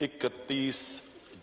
31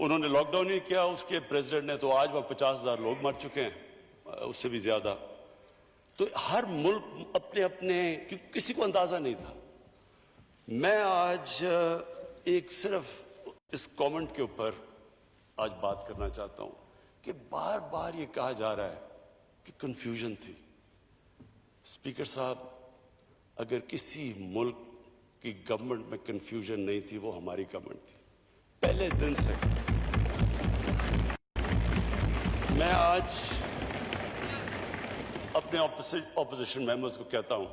انہوں نے lock down نہیں کیا اس کے پریزیڈنٹ نے, تو آج وہ 50,000 لوگ مر چکے ہیں, اس سے بھی زیادہ. تو ہر ملک اپنے اپنے, کسی کو اندازہ نہیں تھا. میں آج ایک صرف اس کامنٹ کے اوپر آج بات کرنا چاہتا ہوں کہ بار بار یہ کہا جا رہا ہے کہ کنفیوژن تھی. اسپیکر صاحب, اگر کسی ملک کی گورنمنٹ میں کنفیوژن نہیں تھی وہ ہماری گورنمنٹ تھی پہلے دن سے. میں آج اپنے اپوزیشن ممبرز کو کہتا ہوں,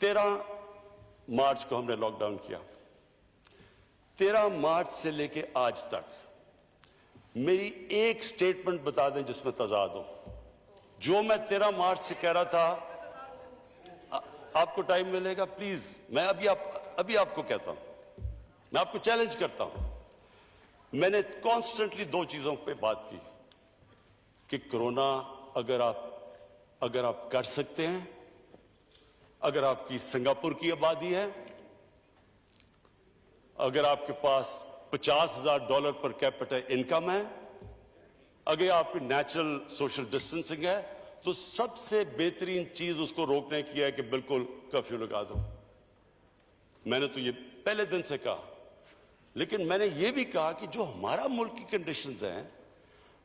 13 مارچ کو ہم نے لاک ڈاؤن کیا. 13 مارچ سے لے کے آج تک میری ایک سٹیٹمنٹ بتا دیں جس میں تضاد ہو. جو میں 13 مارچ سے کہہ رہا تھا, آپ کو ٹائم ملے گا پلیز, میں ابھی آپ کو کہتا ہوں, میں آپ کو چیلنج کرتا ہوں. میں نے کانسٹنٹلی 2 چیزوں پہ بات کی کہ کرونا اگر آپ کر سکتے ہیں, اگر آپ کی سنگاپور کی آبادی ہے, اگر آپ کے پاس $50,000 پر کیپٹا انکم ہے, اگر آپ کی نیچرل سوشل ڈسٹنسنگ ہے, تو سب سے بہترین چیز اس کو روکنے کی ہے کہ بالکل کرفیو لگا دو. میں نے تو یہ پہلے دن سے کہا, لیکن میں نے یہ بھی کہا کہ جو ہمارا ملک کی کنڈیشنز ہیں,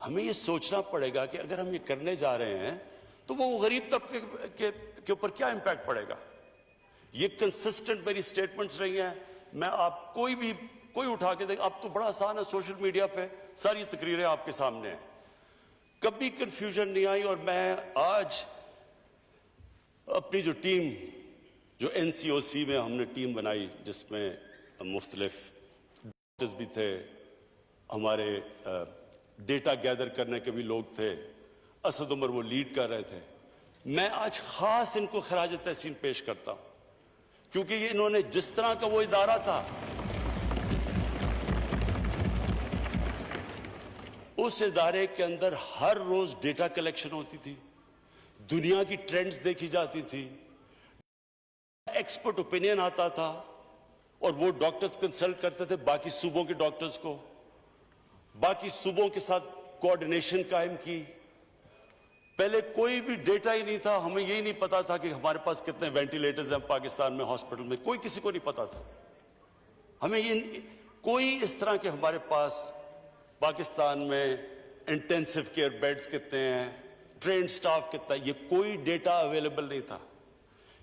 ہمیں یہ سوچنا پڑے گا کہ اگر ہم یہ کرنے جا رہے ہیں تو وہ غریب طبقے کے اوپر کیا امپیکٹ پڑے گا. یہ کنسسٹنٹ میری سٹیٹمنٹس رہی ہیں. میں آپ کوئی اٹھا کے دیکھ, اب تو بڑا آسان ہے, سوشل میڈیا پہ ساری تقریریں آپ کے سامنے ہیں. کبھی کنفیوژن نہیں آئی. اور میں آج اپنی جو ٹیم, جو NCOC میں ہم نے ٹیم بنائی جس میں مختلف ڈاکٹرز بھی تھے, ہمارے ڈیٹا گیدر کرنے کے بھی لوگ تھے, اسد عمر وہ لیڈ کر رہے تھے. میں آج خاص ان کو خراج تحسین پیش کرتا ہوں کیونکہ یہ انہوں نے جس طرح کا وہ ادارہ تھا, اس ادارے کے اندر ہر روز ڈیٹا کلیکشن ہوتی تھی, دنیا کی ٹرینڈز دیکھی جاتی تھی, ایکسپرٹ اوپینین آتا تھا, اور وہ ڈاکٹرز کنسلٹ کرتے تھے باقی صوبوں کے ڈاکٹرز کو, باقی صوبوں کے ساتھ کوآرڈینیشن قائم کی. پہلے کوئی بھی ڈیٹا ہی نہیں تھا, ہمیں یہی نہیں پتا تھا کہ ہمارے پاس کتنے وینٹیلیٹرز ہیں پاکستان میں ہاسپٹل میں, کوئی کسی کو نہیں پتا تھا. ہمیں یہ کوئی اس طرح کے ہمارے پاس پاکستان میں انٹینسو کیئر بیڈز کتنے ہیں, ٹرینڈ سٹاف کتنا ہے, یہ کوئی ڈیٹا اویلیبل نہیں تھا.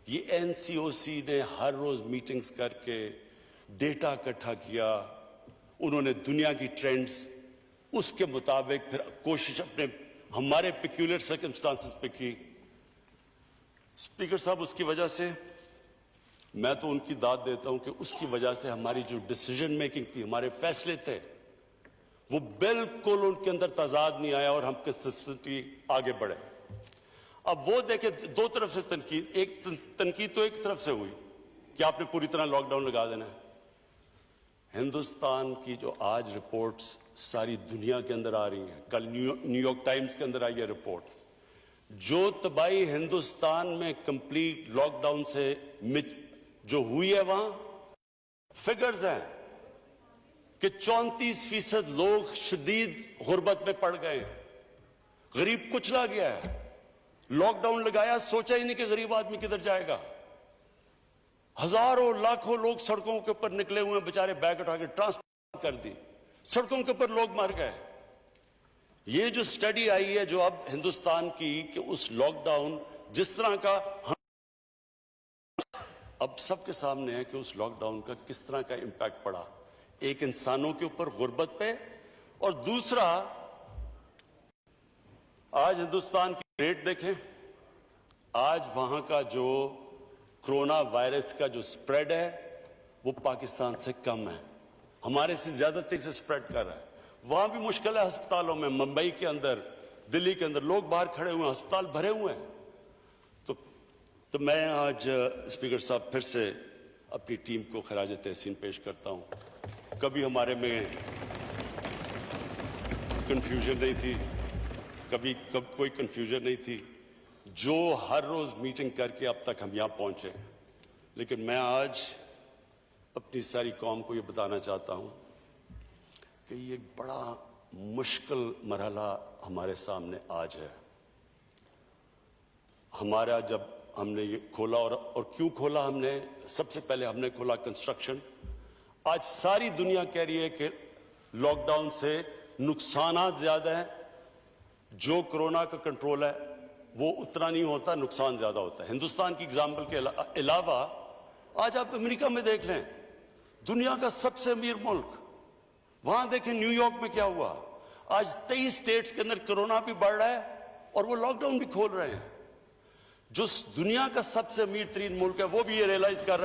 یہ NCOC نے ہر روز میٹنگز کر کے ڈیٹا اکٹھا کیا. انہوں نے دنیا کی ٹرینڈز اس کے مطابق پھر کوشش ہمارے پیکیولر سرکمسٹانسز پہ کی. اسپیکر صاحب, اس کی وجہ سے میں تو ان کی داد دیتا ہوں کہ اس کی وجہ سے ہماری جو ڈیسیجن میکنگ تھی, ہمارے فیصلے تھے, وہ بالکل ان کے اندر تضاد نہیں آیا اور ہم کنسسٹنٹلی آگے بڑھے. اب وہ دیکھیں, 2 طرف سے تنقید تو ایک طرف سے ہوئی کہ آپ نے پوری طرح لاک ڈاؤن لگا دینا ہے. ہندوستان کی جو آج رپورٹس ساری دنیا کے اندر آ رہی ہیں, کل نیو یارک ٹائمز کے اندر آئی ہے رپورٹ, جو تباہی ہندوستان میں کمپلیٹ لاک ڈاؤن سے جو ہوئی ہے, وہاں فگرز ہیں کہ 34% لوگ شدید غربت میں پڑ گئے ہیں, غریب کچلا گیا ہے. لاک ڈاؤن لگایا, سوچا ہی نہیں کہ غریب آدمی کدھر جائے گا. ہزاروں لاکھوں لوگ سڑکوں کے اوپر نکلے ہوئے ہیں, بیچارے بیگ اٹھا کے ٹرانسپورٹ کر دی, سڑکوں کے اوپر لوگ مر گئے. یہ جو سٹڈی آئی ہے جو اب ہندوستان کی, کہ اس لاک ڈاؤن جس طرح کا اب سب کے سامنے ہے کہ اس لاک ڈاؤن کا کس طرح کا امپیکٹ پڑا, ایک انسانوں کے اوپر غربت پہ, اور دوسرا آج ہندوستان کی ریٹ دیکھیں, آج وہاں کا جو کرونا وائرس کا جو سپریڈ ہے وہ پاکستان سے کم ہے, ہمارے سے زیادہ تیزی سے سپریڈ کر رہا ہے. وہاں بھی مشکل ہے ہسپتالوں میں, ممبئی کے اندر, دلی کے اندر لوگ باہر کھڑے ہوئے ہیں, ہسپتال بھرے ہوئے ہیں. تو میں آج اسپیکر صاحب پھر سے اپنی ٹیم کو خراج تحسین پیش کرتا ہوں. کبھی ہمارے میں کنفیوژن نہیں تھی, کبھی کوئی کنفیوژن نہیں تھی, جو ہر روز میٹنگ کر کے اب تک ہم یہاں پہنچے. لیکن میں آج اپنی ساری قوم کو یہ بتانا چاہتا ہوں کہ یہ بڑا مشکل مرحلہ ہمارے سامنے آج ہے. ہمارا جب ہم نے یہ کھولا اور کیوں کھولا ہم نے؟ سب سے پہلے ہم نے کھولا کنسٹرکشن. آج ساری دنیا کہہ رہی ہے کہ لاک ڈاؤن سے نقصانات زیادہ ہیں. جو کرونا کا کنٹرول ہے وہ اتنا نہیں ہوتا، نقصان زیادہ ہوتا ہے. ہندوستان کی اگزامپل کے علاوہ آج آپ امریکہ میں دیکھ لیں، دنیا کا سب سے امیر ملک، وہاں دیکھیں نیو یارک میں کیا ہوا. آج 23 اسٹیٹس کے اندر کرونا بھی بڑھ رہا ہے اور وہ لاک ڈاؤن بھی کھول رہے ہیں. جو دنیا کا سب سے امیر ترین ملک ہے وہ بھی یہ ریئلائز کر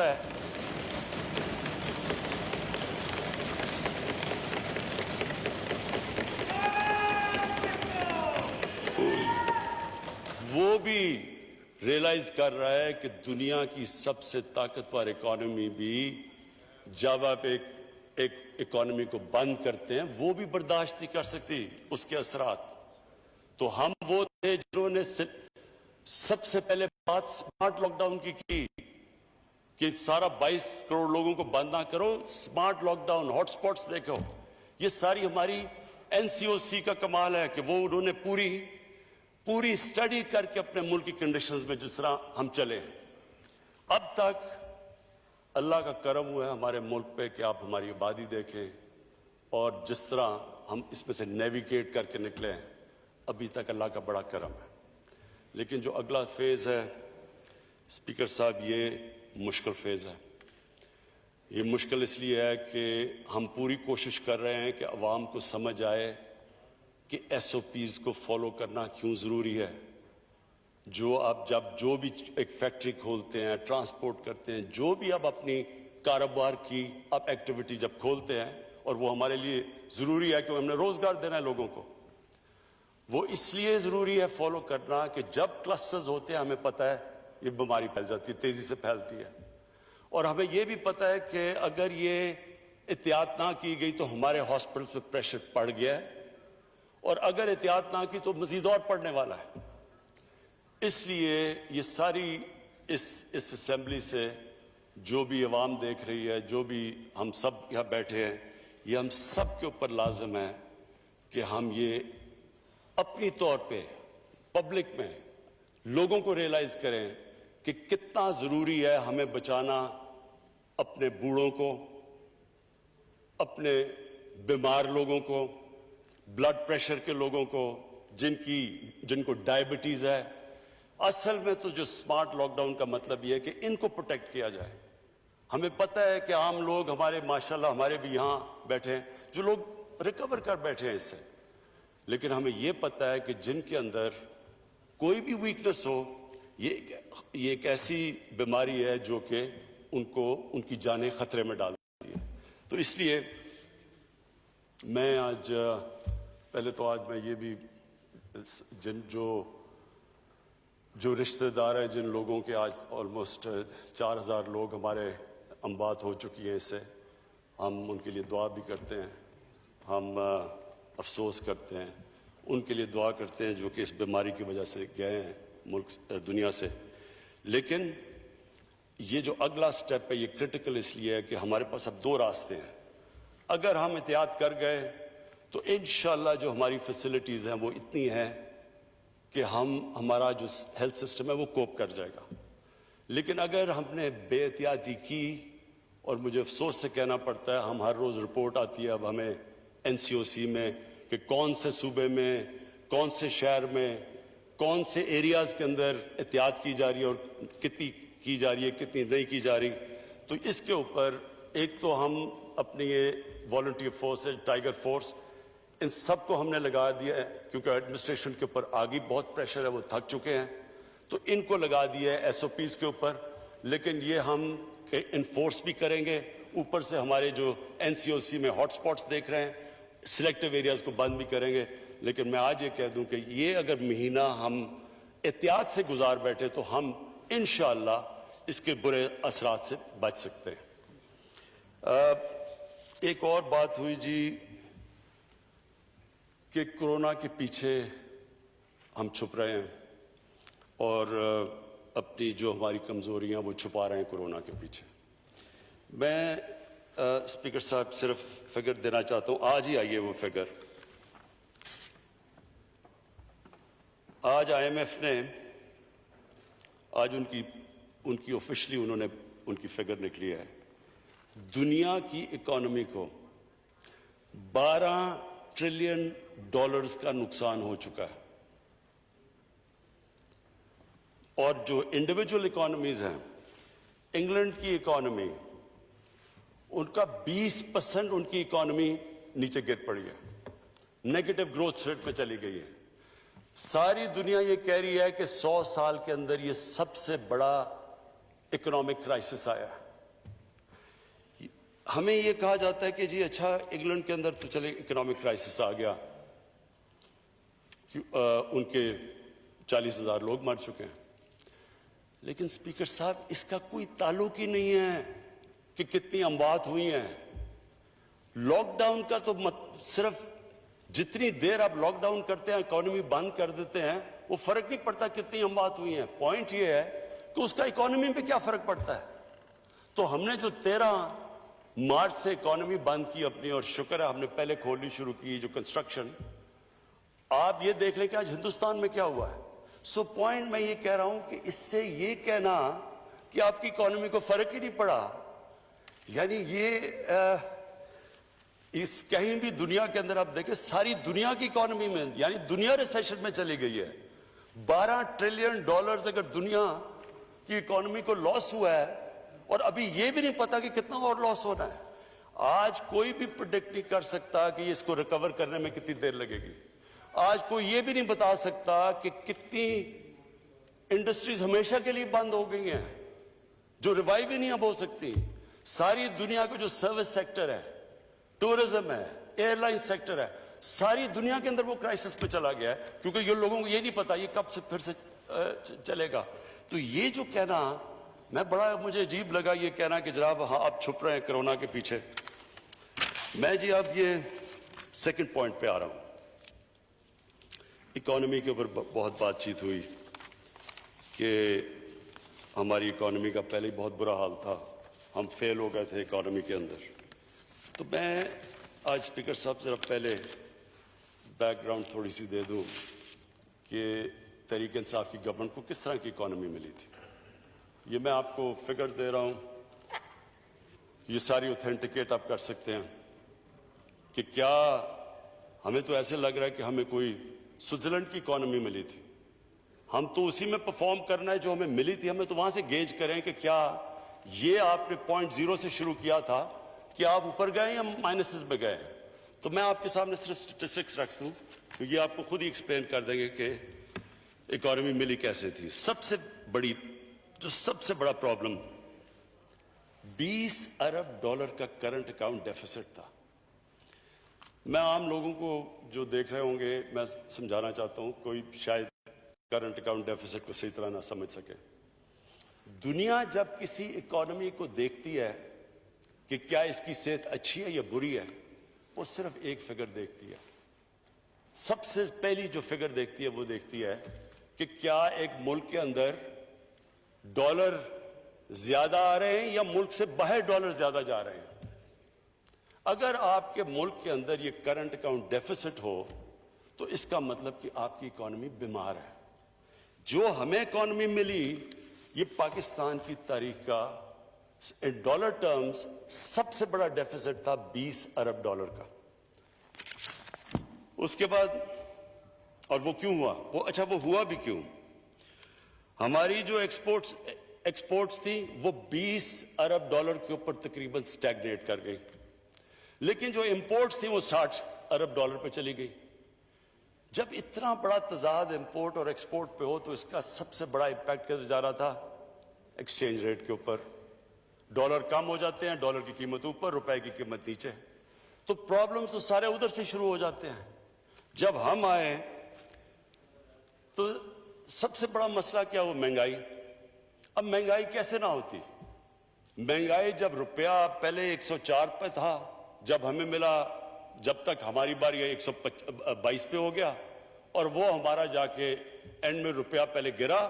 رہا ہے کہ دنیا کی سب سے طاقتور اکانومی بھی جب آپ ایک اکانومی کو بند کرتے ہیں وہ بھی برداشت نہیں کر سکتی اس کے اثرات. تو ہم وہ تھے جنہوں نے سب سے پہلے بات سمارٹ لاک ڈاؤن کی کہ سارا 22 کروڑ لوگوں کو بند نہ کرو، smart lockdown, hot spots دیکھو. یہ ساری ہماری NCOC کا کمال ہے کہ وہ انہوں نے پوری سٹڈی کر کے اپنے ملک کی کنڈیشنز میں جس طرح ہم چلے. اب تک اللہ کا کرم ہوا ہے ہمارے ملک پہ کہ آپ ہماری آبادی دیکھیں اور جس طرح ہم اس میں سے نیویگیٹ کر کے نکلے ہیں، ابھی تک اللہ کا بڑا کرم ہے. لیکن جو اگلا فیز ہے اسپیکر صاحب، یہ مشکل فیز ہے. یہ مشکل اس لیے ہے کہ ہم پوری کوشش کر رہے ہیں کہ عوام کو سمجھ آئے کہ SOPs کو فالو کرنا کیوں ضروری ہے. جو بھی ایک فیکٹری کھولتے ہیں، ٹرانسپورٹ کرتے ہیں، جو بھی اب اپنی کاروبار کی اب ایکٹیویٹی جب کھولتے ہیں، اور وہ ہمارے لیے ضروری ہے کہ ہم نے روزگار دینا ہے لوگوں کو، وہ اس لیے ضروری ہے فالو کرنا کہ جب کلسٹرز ہوتے ہیں ہمیں پتہ ہے یہ بیماری پھیل جاتی ہے، تیزی سے پھیلتی ہے. اور ہمیں یہ بھی پتہ ہے کہ اگر یہ احتیاط نہ کی گئی تو ہمارے ہاسپٹلز پہ پریشر پڑ گیا ہے، اور اگر احتیاط نہ کی تو مزید اور پڑنے والا ہے. اس لیے یہ ساری اس اسمبلی سے جو بھی عوام دیکھ رہی ہے، جو بھی ہم سب یہاں بیٹھے ہیں، یہ ہم سب کے اوپر لازم ہے کہ ہم یہ اپنی طور پہ پبلک میں لوگوں کو ریئلائز کریں کہ کتنا ضروری ہے ہمیں بچانا اپنے بوڑھوں کو، اپنے بیمار لوگوں کو، بلڈ پریشر کے لوگوں کو، جن کو ڈائبٹیز ہے. اصل میں تو جو سمارٹ لاک ڈاؤن کا مطلب یہ ہے کہ ان کو پروٹیکٹ کیا جائے. ہمیں پتہ ہے کہ عام لوگ ہمارے ماشاءاللہ ہمارے بھی یہاں بیٹھے ہیں جو لوگ ریکور کر بیٹھے ہیں اس سے، لیکن ہمیں یہ پتہ ہے کہ جن کے اندر کوئی بھی ویکنس ہو، یہ ایک ایسی بیماری ہے جو کہ ان کی جانیں خطرے میں ڈال دیتی ہے. تو اس لیے میں آج میں یہ بھی جو رشتہ دار ہیں، جن لوگوں کے آج آلموسٹ 4000 لوگ ہمارے اموات ہو چکی ہیں، اس سے ہم ان کے لیے دعا بھی کرتے ہیں، ہم افسوس کرتے ہیں، ان کے لیے دعا کرتے ہیں جو کہ اس بیماری کی وجہ سے گئے ہیں دنیا سے. لیکن یہ جو اگلا سٹیپ ہے یہ کرٹیکل اس لیے ہے کہ ہمارے پاس اب 2 راستے ہیں. اگر ہم احتیاط کر گئے تو انشاءاللہ جو ہماری فیسلٹیز ہیں وہ اتنی ہیں کہ ہمارا جو ہیلتھ سسٹم ہے وہ کوپ کر جائے گا. لیکن اگر ہم نے بے احتیاطی کی، اور مجھے افسوس سے کہنا پڑتا ہے ہم ہر روز رپورٹ آتی ہے اب ہمیں NCOC میں کہ کون سے صوبے میں، کون سے شہر میں، کون سے ایریاز کے اندر احتیاط کی جا رہی ہے اور کتنی کی جا رہی ہے، کتنی نہیں کی جا رہی. تو اس کے اوپر ایک تو ہم اپنی یہ والنٹیئر فورس ہے، ٹائیگر فورس، ان سب کو ہم نے لگا دیا ہے کیونکہ ایڈمنسٹریشن کے اوپر آگے بہت پریشر ہے، وہ تھک چکے ہیں، تو ان کو لگا دیا ہے SOPs کے اوپر. لیکن یہ ہم انفورس بھی کریں گے، اوپر سے ہمارے جو NCOC میں ہاٹ سپاٹس دیکھ رہے ہیں، سلیکٹیو ایریاز کو بند بھی کریں گے. لیکن میں آج یہ کہہ دوں کہ یہ اگر مہینہ ہم احتیاط سے گزار بیٹھے تو ہم انشاءاللہ اس کے برے اثرات سے بچ سکتے ہیں. ایک اور بات ہوئی جی کہ کرونا کے پیچھے ہم چھپ رہے ہیں اور اپنی جو ہماری کمزوریاں وہ چھپا رہے ہیں کرونا کے پیچھے. میں اسپیکر صاحب صرف فگر دینا چاہتا ہوں, آج ہی آئیے وہ فگر. آج IMF نے آج ان کی آفیشلی انہوں نے ان کی فگر نکلی ہے. دنیا کی اکانومی کو $12 ٹریلین کا نقصان ہو چکا ہے, اور جو انڈیویجول اکانومیز ہیں, انگلینڈ کی اکانومی, ان کا 20% ان کی اکانومی نیچے گر پڑی ہے, نیگیٹو گروتھ ریٹ میں چلی گئی ہے. ساری دنیا یہ کہہ رہی ہے کہ 100 سال کے اندر یہ سب سے بڑا اکنامک کرائسس آیا ہے. ہمیں یہ کہا جاتا ہے کہ جی اچھا انگلینڈ کے اندر تو چلے اکنامک کرائسس آ گیا, ان کے 40,000 لوگ مر چکے ہیں, لیکن اسپیکر صاحب اس کا کوئی تعلق ہی نہیں ہے کہ کتنی اموات ہوئی ہیں. لاک ڈاؤن کا تو صرف جتنی دیر آپ لاک ڈاؤن کرتے ہیں, اکانومی بند کر دیتے ہیں, وہ فرق نہیں پڑتا کتنی اموات ہوئی ہیں. پوائنٹ یہ ہے کہ اس کا اکانومی پہ کیا فرق پڑتا ہے. تو ہم نے جو 13 مارچ سے اکانومی بند کی اپنی, اور شکر ہے ہم نے پہلے کھولنی شروع کی جو کنسٹرکشن, آپ یہ دیکھ لیں کہ آج ہندوستان میں کیا ہوا ہے. سو پوائنٹ میں یہ کہہ رہا ہوں کہ اس سے یہ کہنا کہ آپ کی اکانومی کو فرق ہی نہیں پڑا, یعنی یہ اس کہیں بھی دنیا کے اندر آپ دیکھیں ساری دنیا کی اکانومی میں, یعنی دنیا ریسیشن میں چلی گئی ہے. $12 ٹریلین اگر دنیا کی اکانومی کو لاس ہوا ہے, اور ابھی یہ بھی نہیں پتا کہ کتنا اور لاس ہونا ہے. آج کوئی بھی پریڈکٹ نہیں کر سکتا کہ اس کو ریکور کرنے میں کتنی دیر لگے گی. آج کوئی یہ بھی نہیں بتا سکتا کہ کتنی انڈسٹریز ہمیشہ کے لیے بند ہو گئی ہیں جو ریوائیو ہی نہیں اب ہو سکتی. ساری دنیا کو جو سروس سیکٹر ہے, ٹورزم ہے, ایئر لائن سیکٹر ہے, ساری دنیا کے اندر وہ کرائسس پہ چلا گیا ہے, کیونکہ یہ لوگوں کو یہ نہیں پتا یہ کب سے پھر سے چلے گا. تو یہ جو کہنا, بڑا مجھے عجیب لگا یہ کہنا کہ جناب ہاں آپ چھپ رہے ہیں کرونا کے پیچھے. میں جی اب یہ سیکنڈ پوائنٹ پہ آ رہا ہوں. اکانومی کے اوپر بہت بات چیت ہوئی کہ ہماری اکانومی کا پہلے ہی بہت برا حال تھا, ہم فیل ہو گئے تھے اکانومی کے اندر. تو میں آج اسپیکر صاحب ذرا پہلے بیک گراؤنڈ تھوڑی سی دے دوں کہ تحریک انصاف کی گورنمنٹ کو کس طرح کی اکانومی ملی تھی. یہ میں آپ کو فگر دے رہا ہوں, یہ ساری اوتھینٹیکیٹ آپ کر سکتے ہیں کہ کیا ہمیں تو ایسے لگ رہا ہے کہ ہمیں کوئی سوئٹزرلینڈ کی اکانومی ملی تھی. ہم تو اسی میں پرفارم کرنا ہے جو ہمیں ملی تھی. ہمیں تو وہاں سے گیج کریں کہ کیا یہ آپ نے 0.0 سے شروع کیا تھا کہ آپ اوپر گئے یا مائنسز میں گئے. تو میں آپ کے سامنے صرف سٹیٹسٹکس رکھ دوں کیونکہ آپ کو خود ہی ایکسپلین کر دیں گے کہ اکانومی ملی کیسے تھی. سب سے بڑا پرابلم $20 ارب کا کرنٹ اکاؤنٹ ڈیفیسٹ تھا. میں عام لوگوں کو جو دیکھ رہے ہوں گے میں سمجھانا چاہتا ہوں, کوئی شاید کرنٹ اکاؤنٹ ڈیفیسٹ کو صحیح طرح نہ سمجھ سکے. دنیا جب کسی اکانومی کو دیکھتی ہے کہ کیا اس کی صحت اچھی ہے یا بری ہے, وہ صرف ایک فگر دیکھتی ہے. سب سے پہلی جو فگر دیکھتی ہے وہ دیکھتی ہے کہ کیا ایک ملک کے اندر ڈالر زیادہ آ رہے ہیں یا ملک سے باہر ڈالر زیادہ جا رہے ہیں. اگر آپ کے ملک کے اندر یہ کرنٹ اکاؤنٹ ڈیفیسٹ ہو تو اس کا مطلب کہ آپ کی اکانومی بیمار ہے. جو ہمیں اکانومی ملی یہ پاکستان کی تاریخ کا ڈالر ٹرمز سب سے بڑا ڈیفیسٹ تھا $20 ارب کا. اس کے بعد اور وہ کیوں ہوا, وہ ہوا بھی کیوں. ہماری جو ایکسپورٹس تھی وہ $20 ارب کے اوپر تقریباً سٹیگنیٹ کر گئی, لیکن جو امپورٹس تھی وہ $60 ارب پہ چلی گئی. جب اتنا بڑا تضاد امپورٹ اور ایکسپورٹ پہ ہو تو اس کا سب سے بڑا امپیکٹ کدھر جا رہا تھا, ایکسچینج ریٹ کے اوپر. ڈالر کم ہو جاتے ہیں, ڈالر کی قیمت اوپر, روپے کی قیمت نیچے, تو پرابلمز تو سارے ادھر سے شروع ہو جاتے ہیں. جب ہم آئے تو سب سے بڑا مسئلہ کیا ہوا, مہنگائی. اب مہنگائی کیسے نہ ہوتی. مہنگائی جب روپیہ پہلے 104 پہ تھا, جب ہمیں ملا, جب تک ہماری باری 122 پہ ہو گیا, اور وہ ہمارا جا کے اینڈ میں روپیہ پہلے گرا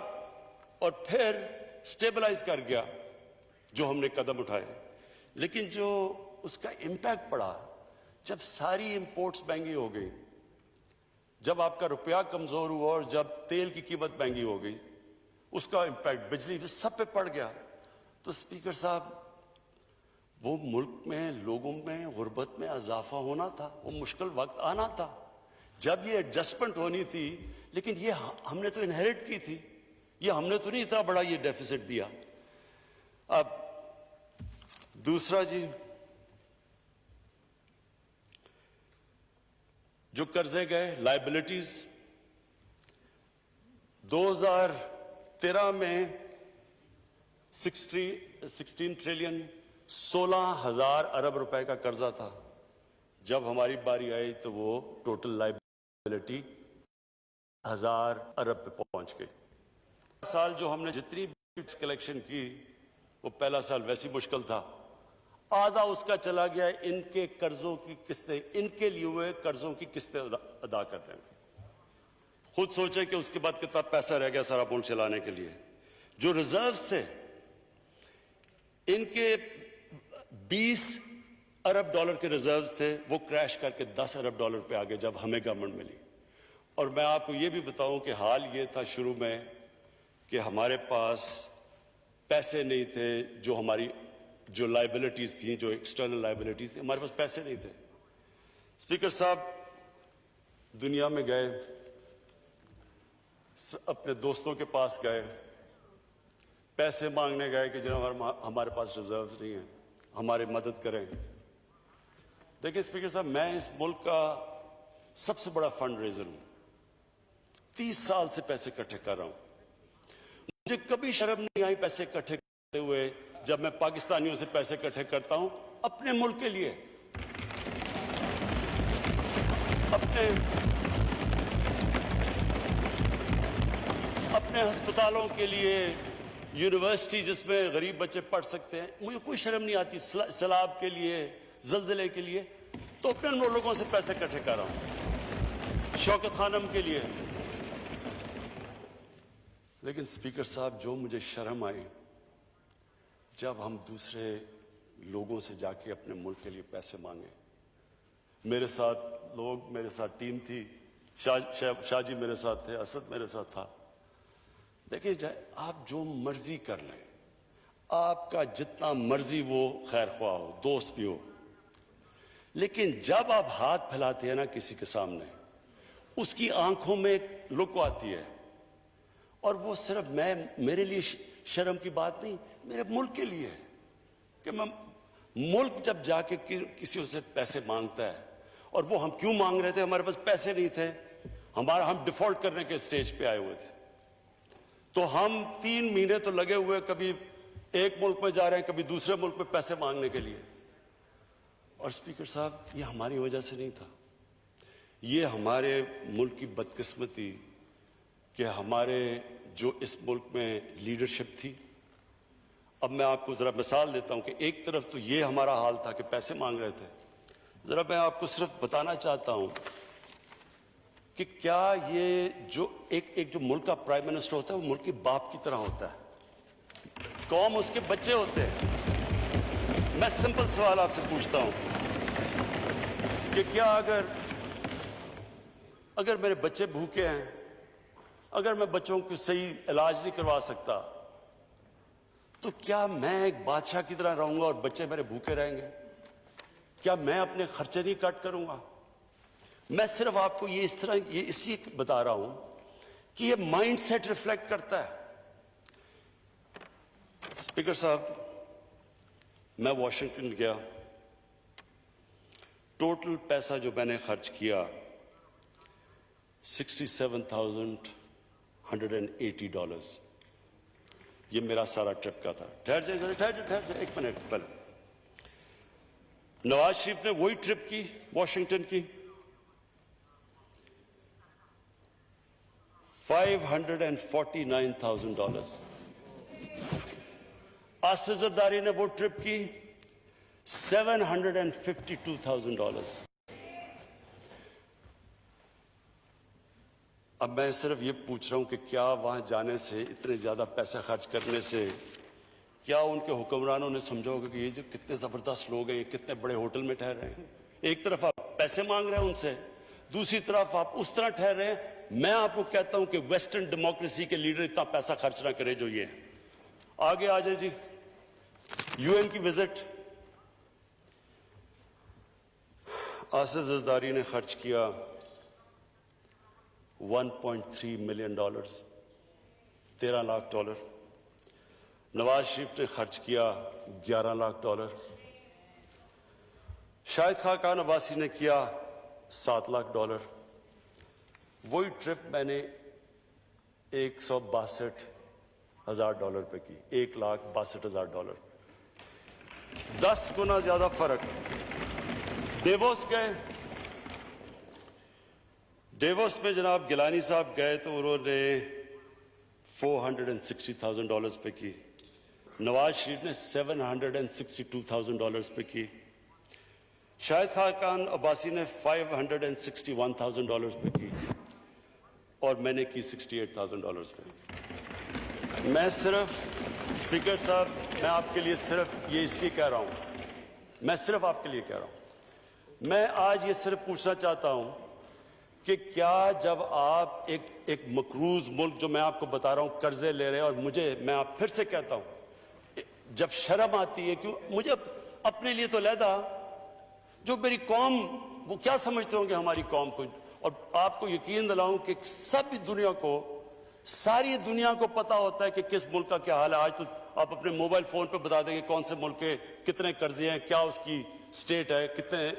اور پھر سٹیبلائز کر گیا جو ہم نے قدم اٹھائے. لیکن جو اس کا امپیکٹ پڑا جب ساری امپورٹس مہنگی ہو گئی, جب آپ کا روپیہ کمزور ہوا اور جب تیل کی قیمت مہنگی ہو گئی, اس کا امپیکٹ بجلی پہ سب پہ پڑ گیا. تو اسپیکر صاحب, وہ ملک میں لوگوں میں غربت میں اضافہ ہونا تھا, وہ مشکل وقت آنا تھا جب یہ ایڈجسٹمنٹ ہونی تھی, لیکن یہ ہم نے تو انہیریٹ کی تھی, یہ ہم نے تو نہیں اتنا بڑا یہ ڈیفیسٹ دیا. اب دوسرا جی, جو قرضے گئے لائبلٹیز, 2013 میں 16 ٹریلین 16,000 ارب روپے کا قرضہ تھا. جب ہماری باری آئی تو وہ ٹوٹل لائبلٹی 1,000 ارب پہ پہنچ گئی. سال جو ہم نے جتنی کلیکشن کی, وہ پہلا سال ویسی مشکل تھا, آدھا اس کا چلا گیا ان کے قرضوں کی قسطیں, ان کے لیے ہوئے قرضوں کی قسطیں ادا کرنے میں. خود سوچے کہ اس کے بعد کتنا پیسہ رہ گیا سارا ملک چلانے کے لیے. جو ریزروز تھے ان کے 20 ارب ڈالر کے ریزروز تھے, وہ کریش کر کے 10 ارب ڈالر پہ آگے جب ہمیں گورنمنٹ ملی. اور میں آپ کو یہ بھی بتاؤں کہ حال یہ تھا شروع میں کہ ہمارے پاس پیسے نہیں تھے, جو لائبلٹیز تھیں, جو ایکسٹرنل لائبلٹیز تھیں, ہمارے پاس پیسے نہیں تھے. اسپیکر صاحب, دنیا میں گئے, اپنے دوستوں کے پاس گئے, پیسے مانگنے گئے کہ جناب ہمارے پاس ریزروز نہیں ہیں, ہماری مدد کریں. دیکھیں اسپیکر صاحب, میں اس ملک کا سب سے بڑا فنڈ ریزر ہوں, 30 سال سے پیسے اکٹھے کر رہا ہوں. مجھے کبھی شرم نہیں آئی پیسے اکٹھے کرتے ہوئے جب میں پاکستانیوں سے پیسے اکٹھے کرتا ہوں اپنے ملک کے لیے, اپنے ہسپتالوں کے لیے, یونیورسٹی جس میں غریب بچے پڑھ سکتے ہیں. مجھے کوئی شرم نہیں آتی. سیلاب کے لیے, زلزلے کے لیے, تو اپنے لوگوں سے پیسے اکٹھے کر رہا ہوں, شوکت خانم کے لیے. لیکن اسپیکر صاحب, جو مجھے شرم آئی جب ہم دوسرے لوگوں سے جا کے اپنے ملک کے لیے پیسے مانگے. میرے ساتھ لوگ, میرے ساتھ ٹیم تھی, شاہ جی میرے ساتھ تھے, اسد میرے ساتھ تھا. دیکھیں, آپ جو مرضی کر لیں, آپ کا جتنا مرضی وہ خیر خواہ ہو, دوست بھی ہو, لیکن جب آپ ہاتھ پھیلاتے ہیں نا کسی کے سامنے, اس کی آنکھوں میں ایک لک آتی ہے, اور وہ صرف میرے لیے شرم کی بات نہیں, میرے ملک کے لیے, کہ میں ملک جب جا کے کسی سے پیسے مانگتا ہے, اور وہ ہم کیوں مانگ رہے تھے, ہمارے پاس پیسے نہیں تھے, ہم ڈیفالٹ کرنے کے سٹیج پہ آئے ہوئے تھے. تو ہم 3 مہینے تو لگے ہوئے, کبھی ایک ملک میں جا رہے ہیں, کبھی دوسرے ملک میں پیسے مانگنے کے لیے. اور اسپیکر صاحب, یہ ہماری وجہ سے نہیں تھا, یہ ہمارے ملک کی بدقسمتی کہ ہمارے جو اس ملک میں لیڈرشپ تھی. اب میں آپ کو ذرا مثال دیتا ہوں کہ ایک طرف تو یہ ہمارا حال تھا کہ پیسے مانگ رہے تھے. ذرا میں آپ کو صرف بتانا چاہتا ہوں کہ کیا یہ جو ایک جو ملک کا پرائم منسٹر ہوتا ہے, وہ ملک کے باپ کی طرح ہوتا ہے, قوم اس کے بچے ہوتے ہیں. میں سمپل سوال آپ سے پوچھتا ہوں کہ کیا اگر میرے بچے بھوکے ہیں, اگر میں بچوں کو صحیح علاج نہیں کروا سکتا, تو کیا میں ایک بادشاہ کی طرح رہوں گا اور بچے میرے بھوکے رہیں گے؟ کیا میں اپنے خرچے نہیں کٹ کروں گا؟ میں صرف آپ کو یہ اس لیے بتا رہا ہوں کہ یہ مائنڈ سیٹ ریفلیکٹ کرتا ہے. اسپیکر صاحب, میں واشنگٹن گیا, ٹوٹل پیسہ جو میں نے خرچ کیا $67,180. یہ میرا سارا ٹرپ کا تھا. ٹھہر جائے ایک منٹ پہلے. نواز شریف نے وہی ٹرپ کی واشنگٹن کی, $549,000. آصف زرداری نے وہ ٹرپ کی $752,000. اب میں صرف یہ پوچھ رہا ہوں کہ کیا وہاں جانے سے, اتنے زیادہ پیسے خرچ کرنے سے کیا ان کے حکمرانوں نے سمجھا ہوگا کہ یہ جو کتنے زبردست لوگ ہیں، یہ کتنے بڑے ہوٹل میں ٹھہر رہے ہیں؟ ایک طرف آپ پیسے مانگ رہے ہیں ان سے، دوسری طرف آپ اس طرح ٹھہر رہے ہیں۔ میں آپ کو کہتا ہوں کہ ویسٹرن ڈیموکریسی کے لیڈر اتنا پیسہ خرچ نہ کرے جو یہ ہیں۔ آگے آ جائے جی، یو این کی وزٹ، آصف زرداری نے خرچ کیا $1.3 ملین، $13 لاکھ۔ نواز شریف نے خرچ کیا $11 لاکھ۔ شاہد خاقان عباسی نے کیا $7 لاکھ۔ وہی ٹرپ میں نے $162,000 پہ کی، $1,62,000، 10 گنا زیادہ فرق۔ ڈیووس گئے، ڈیووس میں جناب گیلانی صاحب گئے تو انہوں نے $460,000 پہ کی، نواز شریف نے $762,000 پہ کی، شاہد خاقان عباسی نے $561,000 پہ کی، اور میں نے کی $68,000 پہ۔ میں صرف اسپیکر صاحب، میں آپ کے لیے صرف یہ اس لیے کہہ رہا ہوں، میں صرف آپ کے لیے کہہ رہا ہوں، میں آج یہ صرف پوچھنا چاہتا ہوں کہ کیا جب آپ ایک مقروض ملک، جو میں آپ کو بتا رہا ہوں قرضے لے رہے ہیں، اور میں آپ پھر سے کہتا ہوں، جب شرم آتی ہے، کیوں مجھے اپنے لیے تو علیحدہ، جو میری قوم، وہ کیا سمجھتے ہوں گے ہماری قوم کو، اور آپ کو یقین دلاؤں کہ سب دنیا کو، ساری دنیا کو پتا ہوتا ہے کہ کس ملک کا کیا حال ہے۔ آج تو آپ اپنے موبائل فون پہ بتا دیں گے کون سے ملک کے کتنے قرضے ہیں، کیا اس کی سٹیٹ ہے، کتنے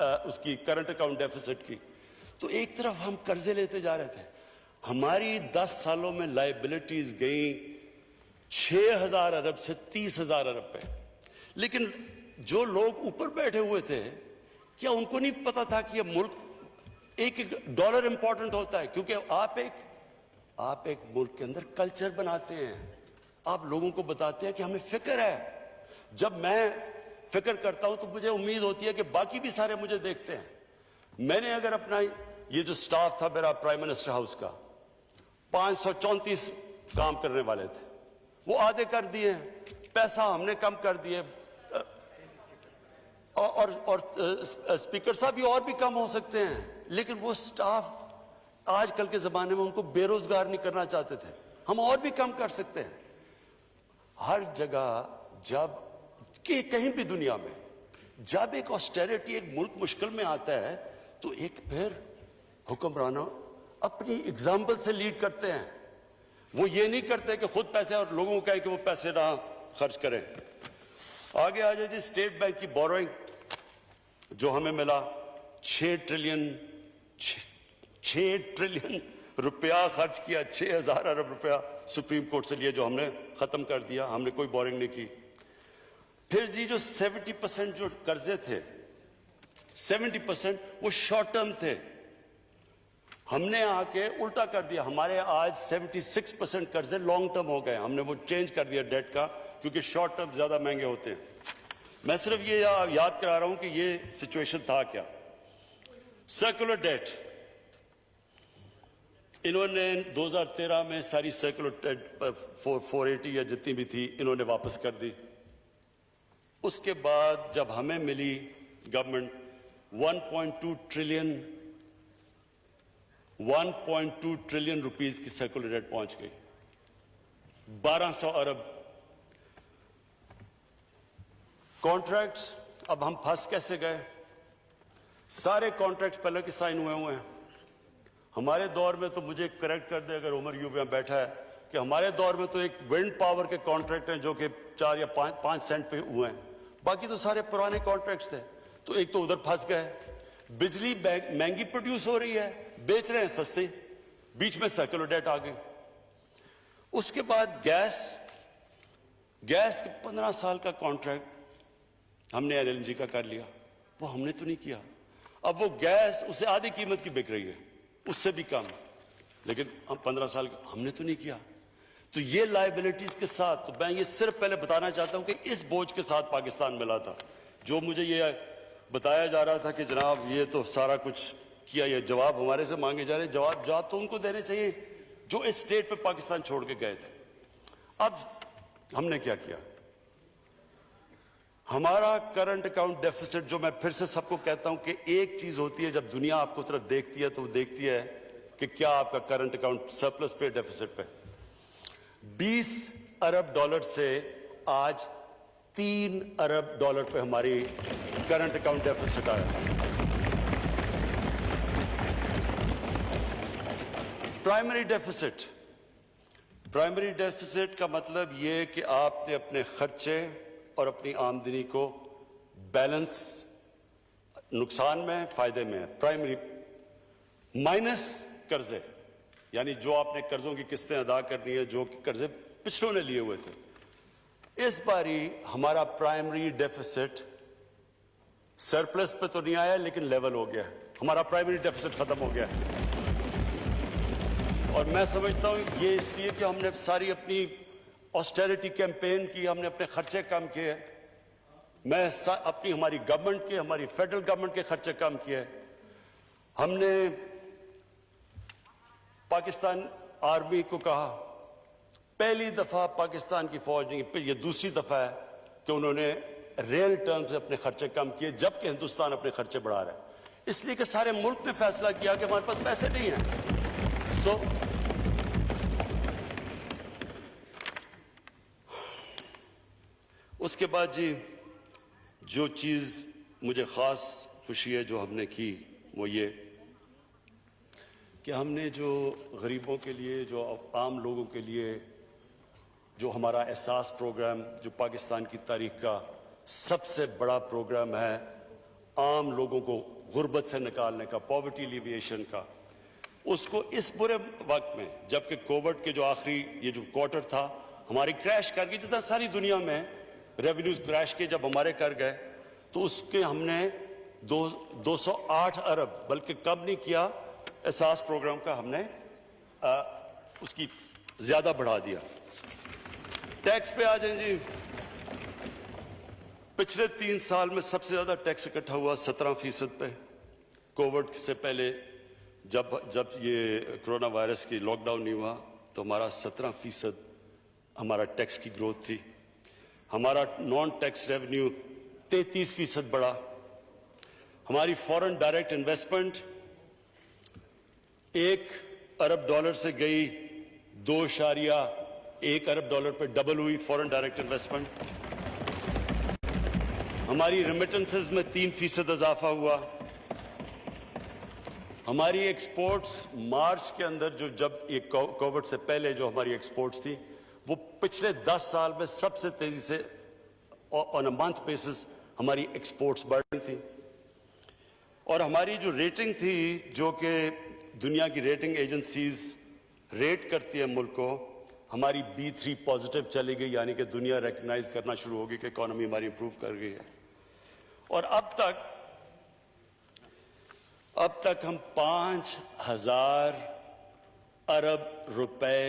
اس کی کرنٹ اکاؤنٹ ڈیفیسٹ کی۔ تو ایک طرف ہم قرضے لیتے جا رہے تھے، ہماری 10 سالوں میں لائبلٹیز گئیں 6,000 ارب سے 30,000 ارب پہ، لیکن جو لوگ اوپر بیٹھے ہوئے تھے، کیا ان کو نہیں پتا تھا کہ یہ ملک ایک ڈالر امپورٹنٹ ہوتا ہے؟ کیونکہ آپ ایک ملک کے اندر کلچر بناتے ہیں، آپ لوگوں کو بتاتے ہیں کہ ہمیں فکر ہے۔ جب میں فکر کرتا ہوں تو مجھے امید ہوتی ہے کہ باقی بھی سارے مجھے دیکھتے ہیں۔ میں نے اگر اپنا یہ جو سٹاف تھا میرا پرائم منسٹر ہاؤس کا، 534 کام کرنے والے تھے، وہ آدھے کر دیے، پیسہ ہم نے کم کر دیے، اور اسپیکر صاحب بھی اور بھی کم ہو سکتے ہیں، لیکن وہ سٹاف آج کل کے زمانے میں ان کو بے روزگار نہیں کرنا چاہتے تھے، ہم اور بھی کم کر سکتے ہیں۔ ہر جگہ جب کہ کہیں بھی دنیا میں جب ایک آسٹیریٹی، ایک ملک مشکل میں آتا ہے تو ایک پھر حکمرانوں اپنی اگزامپل سے لیڈ کرتے ہیں، وہ یہ نہیں کرتے کہ خود پیسے اور لوگوں کو کہیں کہ وہ پیسے نہ خرچ کریں۔ آگے آ جائے جی، اسٹیٹ بینک کی بوروئنگ جو ہمیں ملا 6 ٹریلین روپیہ خرچ کیا، 6,000 ارب روپیہ سپریم کورٹ سے لیا، جو ہم نے ختم کر دیا، ہم نے کوئی بورنگ نہیں کی۔ پھر جی جو 70% جو قرضے تھے، 70% وہ شارٹ ٹرم تھے، ہم نے آ کے الٹا کر دیا، ہمارے آج 76% قرضے لانگ ٹرم ہو گئے، ہم نے وہ چینج کر دیا ڈیٹ کا، کیونکہ شارٹ ٹرم زیادہ مہنگے ہوتے ہیں۔ میں صرف یہ یاد کرا رہا ہوں کہ یہ سچویشن تھا کیا۔ سرکولر ڈیٹ، انہوں نے 2013 میں ساری سرکولر ڈیٹ 480 یا جتنی بھی تھی انہوں نے واپس کر دی۔ اس کے بعد جب ہمیں ملی گورنمنٹ 1.2 ٹریلین روپیز کی سرکولر ڈیٹ پہنچ گئی، 1200 ارب۔ کانٹریکٹس، اب ہم پھنس کیسے گئے؟ سارے کانٹریکٹس پہلے کے سائن ہوئے ہیں۔ ہمارے دور میں تو مجھے کریکٹ کر دے اگر عمر یوں میں بیٹھا ہے، کہ ہمارے دور میں تو ایک ونڈ پاور کے کانٹریکٹ ہیں جو کہ 4 یا 5 سینٹ پہ ہوئے ہیں، باقی تو سارے پرانے کانٹریکٹس تھے۔ تو ایک تو ادھر پھنس گئے، بجلی مہنگی پروڈیوس ہو رہی ہے، بیچ رہے ہیں سستے، بیچ میں سرکولر ڈیٹ آ گئی۔ اس کے بعد گیس کے 15 سال کا کانٹریکٹ ہم نے LNG کا کر لیا، وہ ہم نے تو نہیں کیا۔ اب وہ گیس اسے آدھی قیمت کی بک رہی ہے، اس سے بھی کم، لیکن ہم 15 سال ہم نے تو نہیں کیا۔ تو یہ لائبلٹیز کے ساتھ، تو میں یہ صرف پہلے بتانا چاہتا ہوں کہ اس بوجھ کے ساتھ پاکستان ملا تھا، جو مجھے یہ بتایا جا رہا تھا کہ جناب یہ تو سارا کچھ کیا، یہ جواب ہمارے سے مانگے جا رہے، جواب تو ان کو دینے چاہیے جو اس سٹیٹ پہ پاکستان چھوڑ کے گئے تھے۔ اب ہم نے کیا کیا؟ ہمارا کرنٹ اکاؤنٹ ڈیفیسٹ، جو میں پھر سے سب کو کہتا ہوں کہ ایک چیز ہوتی ہے جب دنیا آپ کو طرف دیکھتی ہے تو وہ دیکھتی ہے کہ کیا آپ کا کرنٹ اکاؤنٹ سرپلس پہ ڈیفیسٹ پہ. 20 ارب ڈالر سے آج 3 ارب ڈالر پہ ہماری کرنٹ اکاؤنٹ ڈیفیسٹ آیا. پرائمری ڈیفیسٹ کا مطلب یہ کہ آپ نے اپنے خرچے اور اپنی آمدنی کو بیلنس، نقصان میں فائدے میں ہے. پرائمری مائنس قرضے، یعنی جو آپ نے قرضوں کی قسطیں ادا کرنی ہے جو کہ قرضے پچھلوں نے لیے ہوئے تھے. اس باری ہمارا پرائمری ڈیفیسٹ سرپلس پہ تو نہیں آیا لیکن لیول ہو گیا. ہمارا پرائمری ڈیفیسٹ ختم ہو گیا. اور میں سمجھتا ہوں یہ اس لیے کہ ہم نے ساری اپنی آسٹیرٹی کیمپین کی، ہم نے اپنے خرچے کم کیے. میں اپنی ہماری گورنمنٹ کے، ہماری فیڈرل گورنمنٹ کے خرچے کم کیے. ہم نے پاکستان آرمی کو کہا، پہلی دفعہ پاکستان کی فوج نہیں، یہ دوسری دفعہ ہے کہ انہوں نے ریل ٹرم سے اپنے خرچے کم کیے جبکہ ہندوستان اپنے خرچے بڑھا رہا ہے. اس لیے کہ سارے ملک نے فیصلہ کیا کہ ہمارے پاس پیسے نہیں ہیں. اس کے بعد جی جو چیز مجھے خاص خوشی ہے جو ہم نے کی وہ یہ کہ ہم نے جو غریبوں کے لیے، جو عام لوگوں کے لیے، جو ہمارا احساس پروگرام جو پاکستان کی تاریخ کا سب سے بڑا پروگرام ہے، عام لوگوں کو غربت سے نکالنے کا، پاورٹی ایلیویشن کا، اس کو اس برے وقت میں جبکہ کووڈ کے جو آخری یہ جو کوارٹر تھا ہماری کریش کر گئی، جس طرح ساری دنیا میں ریونیوز کریش کے جب ہمارے کر گئے تو اس کے ہم نے 208 ارب بلکہ کم نہیں کیا، احساس پروگرام کا ہم نے اس کی زیادہ بڑھا دیا. ٹیکس پہ آ جائیں جی. پچھلے 3 سال میں سب سے زیادہ ٹیکس اکٹھا ہوا 17% پہ. کووڈ سے پہلے جب یہ کرونا وائرس کی لاک ڈاؤن نہیں ہوا تو ہمارا 17% ہمارا ٹیکس کی گروتھ تھی. ہمارا نان ٹیکس ریونیو 33% بڑھا. ہماری فورن ڈائریکٹ انویسٹمنٹ 1 ارب ڈالر سے گئی 2.1 ارب ڈالر پہ ڈبل ہوئی فورن ڈائریکٹ انویسٹمنٹ. ہماری ریمیٹنسز میں 3% اضافہ ہوا. ہماری ایکسپورٹس مارچ کے اندر جب یہ کووڈ سے پہلے جو ہماری ایکسپورٹس تھی وہ پچھلے 10 سال میں سب سے تیزی سے آن اے منتھ بیسس ہماری ایکسپورٹس بڑھ رہی تھی. اور ہماری جو ریٹنگ تھی، جو کہ دنیا کی ریٹنگ ایجنسیز ریٹ کرتی ہے ملک کو، ہماری B3 پازیٹیو چلی گئی، یعنی کہ دنیا ریکگنائز کرنا شروع ہوگی کہ اکانومی ہماری امپروو کر گئی ہے. اور اب تک ہم 5,000 ارب روپے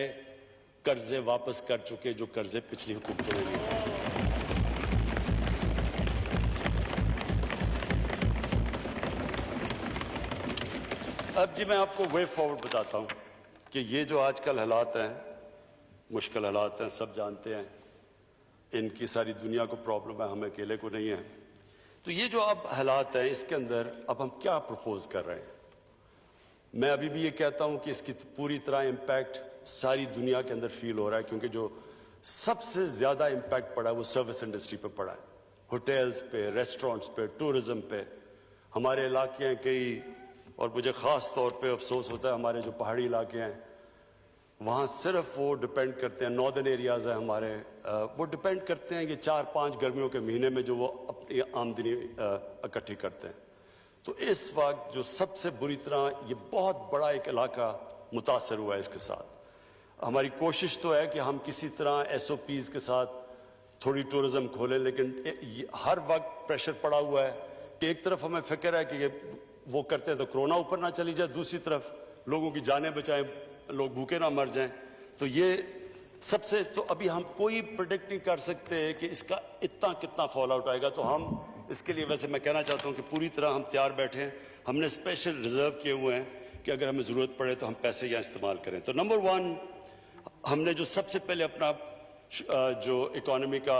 قرضے واپس کر چکے جو قرضے پچھلی حکومتوں نے لیے. اب جی میں آپ کو وے فارورڈ بتاتا ہوں کہ یہ جو آج کل حالات ہیں، مشکل حالات ہیں، سب جانتے ہیں، ان کی ساری دنیا کو پرابلم ہے، ہمیں اکیلے کو نہیں ہے. تو یہ جو اب حالات ہیں اس کے اندر اب ہم کیا پروپوز کر رہے ہیں؟ میں ابھی بھی یہ کہتا ہوں کہ اس کی پوری طرح امپیکٹ ساری دنیا کے اندر فیل ہو رہا ہے، کیونکہ جو سب سے زیادہ امپیکٹ پڑا ہے وہ سروس انڈسٹری پہ پڑا ہے. ہوٹلز پہ، ریسٹورنٹس پہ، ٹورزم پہ. ہمارے علاقے ہیں کئی، اور مجھے خاص طور پہ افسوس ہوتا ہے ہمارے جو پہاڑی علاقے ہیں وہاں صرف وہ ڈپینڈ کرتے ہیں، ناردرن ایریاز ہیں ہمارے، وہ ڈپینڈ کرتے ہیں یہ 4-5 گرمیوں کے مہینے میں جو وہ اپنی آمدنی اکٹھی کرتے ہیں. تو اس وقت جو سب سے بری طرح یہ بہت بڑا ایک علاقہ متاثر ہوا ہے اس کے ساتھ. ہماری کوشش تو ہے کہ ہم کسی طرح SOPs کے ساتھ تھوڑی ٹورزم کھولیں، لیکن ہر وقت پریشر پڑا ہوا ہے کہ ایک طرف ہمیں فکر ہے کہ یہ وہ کرتے ہیں تو کرونا اوپر نہ چلی جائے، دوسری طرف لوگوں کی جانیں بچائیں، لوگ بھوکے نہ مر جائیں. تو یہ سب سے تو ابھی ہم کوئی پریڈکٹ نہیں کر سکتے کہ اس کا کتنا فال آؤٹ آئے گا. تو ہم اس کے لیے ویسے میں کہنا چاہتا ہوں کہ پوری طرح ہم تیار بیٹھے ہیں. ہم نے اسپیشل ریزرو کیے ہوئے ہیں کہ اگر ہمیں ضرورت پڑے تو ہم پیسے یہاں استعمال کریں. تو نمبر 1 ہم نے جو سب سے پہلے اپنا جو اکانومی کا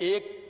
1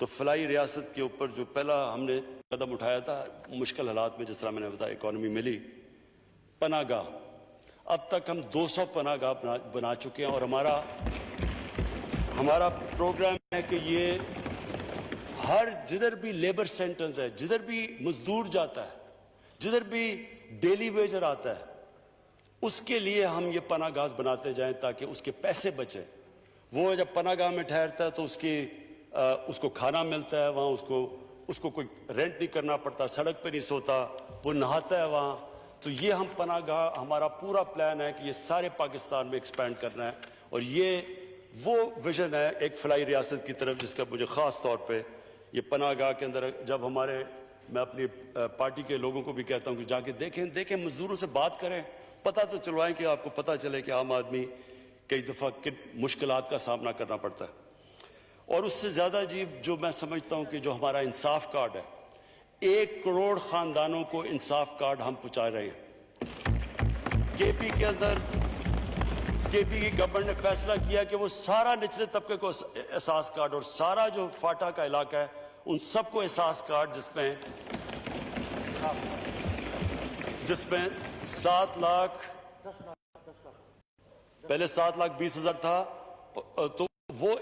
تو فلاحی ریاست کے اوپر جو پہلا ہم نے قدم اٹھایا تھا مشکل حالات میں، جس طرح میں نے بتایا اکانومی ملی، پناہ گاہ، اب تک ہم 200 پناہ گاہ بنا چکے ہیں، اور ہمارا پروگرام ہے کہ یہ جدھر بھی لیبر سینٹرز ہے، جدھر بھی مزدور جاتا ہے، جدھر بھی ڈیلی ویجر آتا ہے، اس کے لیے ہم یہ پناہ گاہ بناتے جائیں تاکہ اس کے پیسے بچیں۔ وہ جب پناہ گاہ میں ٹھہرتا ہے تو اس کو کھانا ملتا ہے، وہاں اس کو کوئی رینٹ نہیں کرنا پڑتا، سڑک پہ نہیں سوتا، وہ نہاتا ہے وہاں۔ تو یہ ہم پناہ گاہ، ہمارا پورا پلان ہے کہ یہ سارے پاکستان میں ایکسپینڈ کرنا ہے، اور یہ وہ ویژن ہے ایک فلاحی ریاست کی طرف، جس کا مجھے خاص طور پہ یہ پناہ گاہ کے اندر، جب میں اپنی پارٹی کے لوگوں کو بھی کہتا ہوں کہ جا کے دیکھیں مزدوروں سے بات کریں، پتہ تو چلوائیں کہ آپ کو پتہ چلے کہ عام آدمی کئی دفعہ کن مشکلات کا سامنا کرنا پڑتا ہے۔ اور اس سے زیادہ جو میں سمجھتا ہوں کہ جو ہمارا انصاف کارڈ ہے، 1 کروڑ خاندانوں کو انصاف کارڈ ہم پہنچا رہے ہیں۔ کے پی کے اندر کے پی کی گورنمنٹ نے فیصلہ کیا کہ وہ سارا نچلے طبقے کو احساس کارڈ، اور سارا جو فاٹا کا علاقہ ہے ان سب کو احساس کارڈ، جس میں 7 لاکھ، پہلے 7,20,000 تھا تو وہ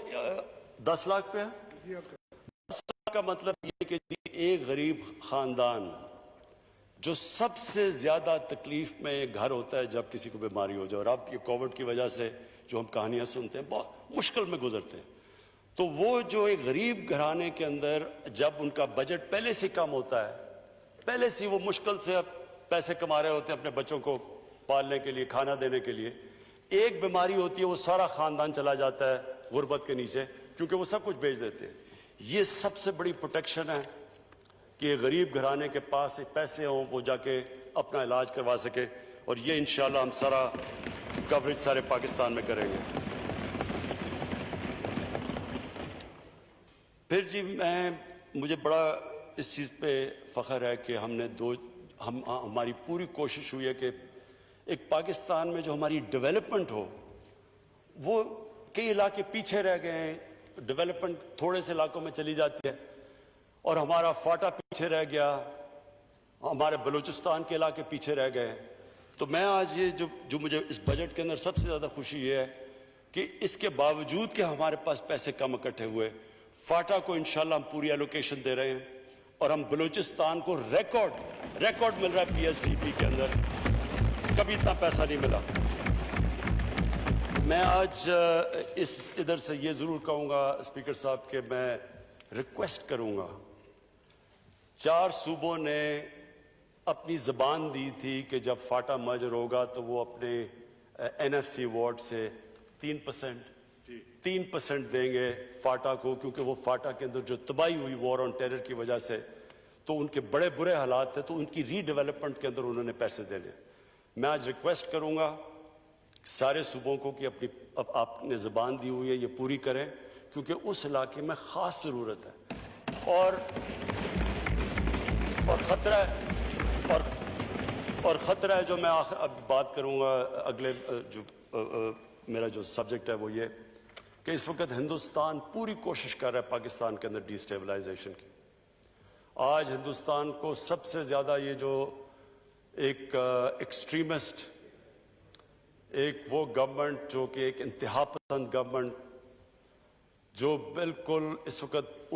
10 لاکھ پہ ہے۔ 10 لاکھ کا مطلب یہ کہ ایک غریب خاندان جو سب سے زیادہ تکلیف میں ایک گھر ہوتا ہے جب کسی کو بیماری ہو جائے، اور اب یہ کووڈ کی وجہ سے جو ہم کہانیاں سنتے ہیں بہت مشکل میں گزرتے ہیں، تو وہ جو ایک غریب گھرانے کے اندر جب ان کا بجٹ پہلے سے کم ہوتا ہے، پہلے سے وہ مشکل سے پیسے کما رہے ہوتے ہیں اپنے بچوں کو پالنے کے لیے، کھانا دینے کے لیے، ایک بیماری ہوتی ہے وہ سارا خاندان چلا جاتا ہے غربت کے نیچے، کیونکہ وہ سب کچھ بیچ دیتے ہیں۔ یہ سب سے بڑی پروٹیکشن ہے کہ غریب گھرانے کے پاس پیسے ہوں، وہ جا کے اپنا علاج کروا سکے، اور یہ انشاءاللہ ہم سارا کوریج سارے پاکستان میں کریں گے۔ پھر مجھے بڑا اس چیز پہ فخر ہے کہ ہماری پوری کوشش ہوئی ہے کہ ایک پاکستان میں جو ہماری ڈیولپمنٹ ہو، وہ کئی علاقے پیچھے رہ گئے ہیں، ڈیولپمنٹ تھوڑے سے علاقوں میں چلی جاتی ہے، اور ہمارا فاٹا پیچھے رہ گیا، ہمارے بلوچستان کے علاقے پیچھے رہ گئے۔ تو میں آج یہ جو مجھے اس بجٹ کے اندر سب سے زیادہ خوشی یہ ہے کہ اس کے باوجود کہ ہمارے پاس پیسے کم اکٹھے ہوئے، فاٹا کو انشاءاللہ ہم پوری ایلوکیشن دے رہے ہیں، اور ہم بلوچستان کو ریکارڈ مل رہا ہے پی ایس ڈی پی کے اندر، کبھی اتنا پیسہ نہیں ملا۔ میں آج ادھر سے یہ ضرور کہوں گا اسپیکر صاحب کہ میں ریکویسٹ کروں گا، 4 صوبوں نے اپنی زبان دی تھی کہ جب فاٹا مرجر ہوگا تو وہ اپنے این ایف سی وارڈ سے 3% دیں گے فاٹا کو، کیونکہ وہ فاٹا کے اندر جو تباہی ہوئی وار آن ٹیرر کی وجہ سے، تو ان کے بڑے برے حالات تھے، تو ان کی ری ڈیولپمنٹ کے اندر انہوں نے پیسے دینے۔ میں آج ریکویسٹ کروں گا سارے صوبوں کو کہ آپ نے زبان دی ہوئی ہے یہ پوری کریں، کیونکہ اس علاقے میں خاص ضرورت ہے، اور خطرہ ہے جو میں اب بات کروں گا اگلے میرا جو سبجیکٹ ہے وہ یہ کہ اس وقت ہندوستان پوری کوشش کر رہا ہے پاکستان کے اندر ڈی اسٹیبلائزیشن کی۔ آج ہندوستان کو سب سے زیادہ یہ جو ایک ایکسٹریمسٹ، ایک وہ گورنمنٹ جو کہ ایک انتہا پسند گورنمنٹ، جو بالکل اس وقت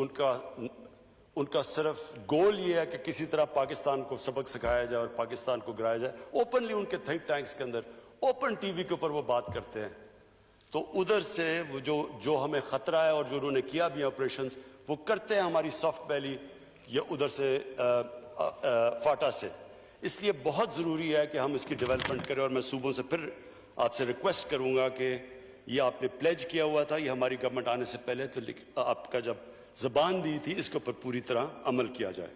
ان کا صرف گول یہ ہے کہ کسی طرح پاکستان کو سبق سکھایا جائے اور پاکستان کو گرایا جائے، اوپنلی ان کے تھنک ٹینکس کے اندر اوپن ٹی وی کے اوپر وہ بات کرتے ہیں۔ تو ادھر سے وہ جو ہمیں خطرہ ہے اور جو انہوں نے کیا بھی آپریشنز وہ کرتے ہیں ہماری سافٹ ویلی یا ادھر سے فاٹا سے، اس لیے بہت ضروری ہے کہ ہم اس کی ڈیولپمنٹ کریں۔ اور میں صوبوں سے پھر آپ سے ریکویسٹ کروں گا کہ یہ آپ نے پلیج کیا ہوا تھا، یہ ہماری گورنمنٹ آنے سے پہلے، تو آپ کا جب زبان دی تھی اس کے اوپر پوری طرح عمل کیا جائے۔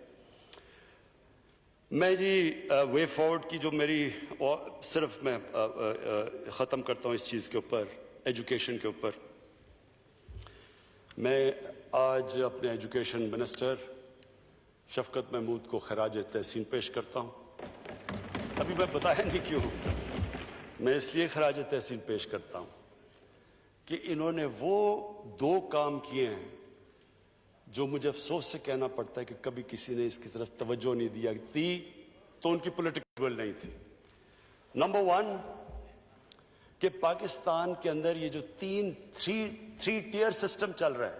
میں وے فارورڈ کی جو میری صرف میں ختم کرتا ہوں اس چیز کے اوپر، ایجوکیشن کے اوپر۔ میں آج اپنے ایجوکیشن منسٹر شفقت محمود کو خراج تحسین پیش کرتا ہوں۔ ابھی میں بتایا نہیں کیوں، میں اس لیے خراج تحسین پیش کرتا ہوں کہ انہوں نے وہ 2 کام کیے ہیں جو مجھے افسوس سے کہنا پڑتا ہے کہ کبھی کسی نے اس کی طرف توجہ نہیں دیا تھی تو ان کی پولیٹیکل ول نہیں تھی. نمبر ون کہ پاکستان کے اندر یہ جو تھری ٹیئر سسٹم چل رہا ہے,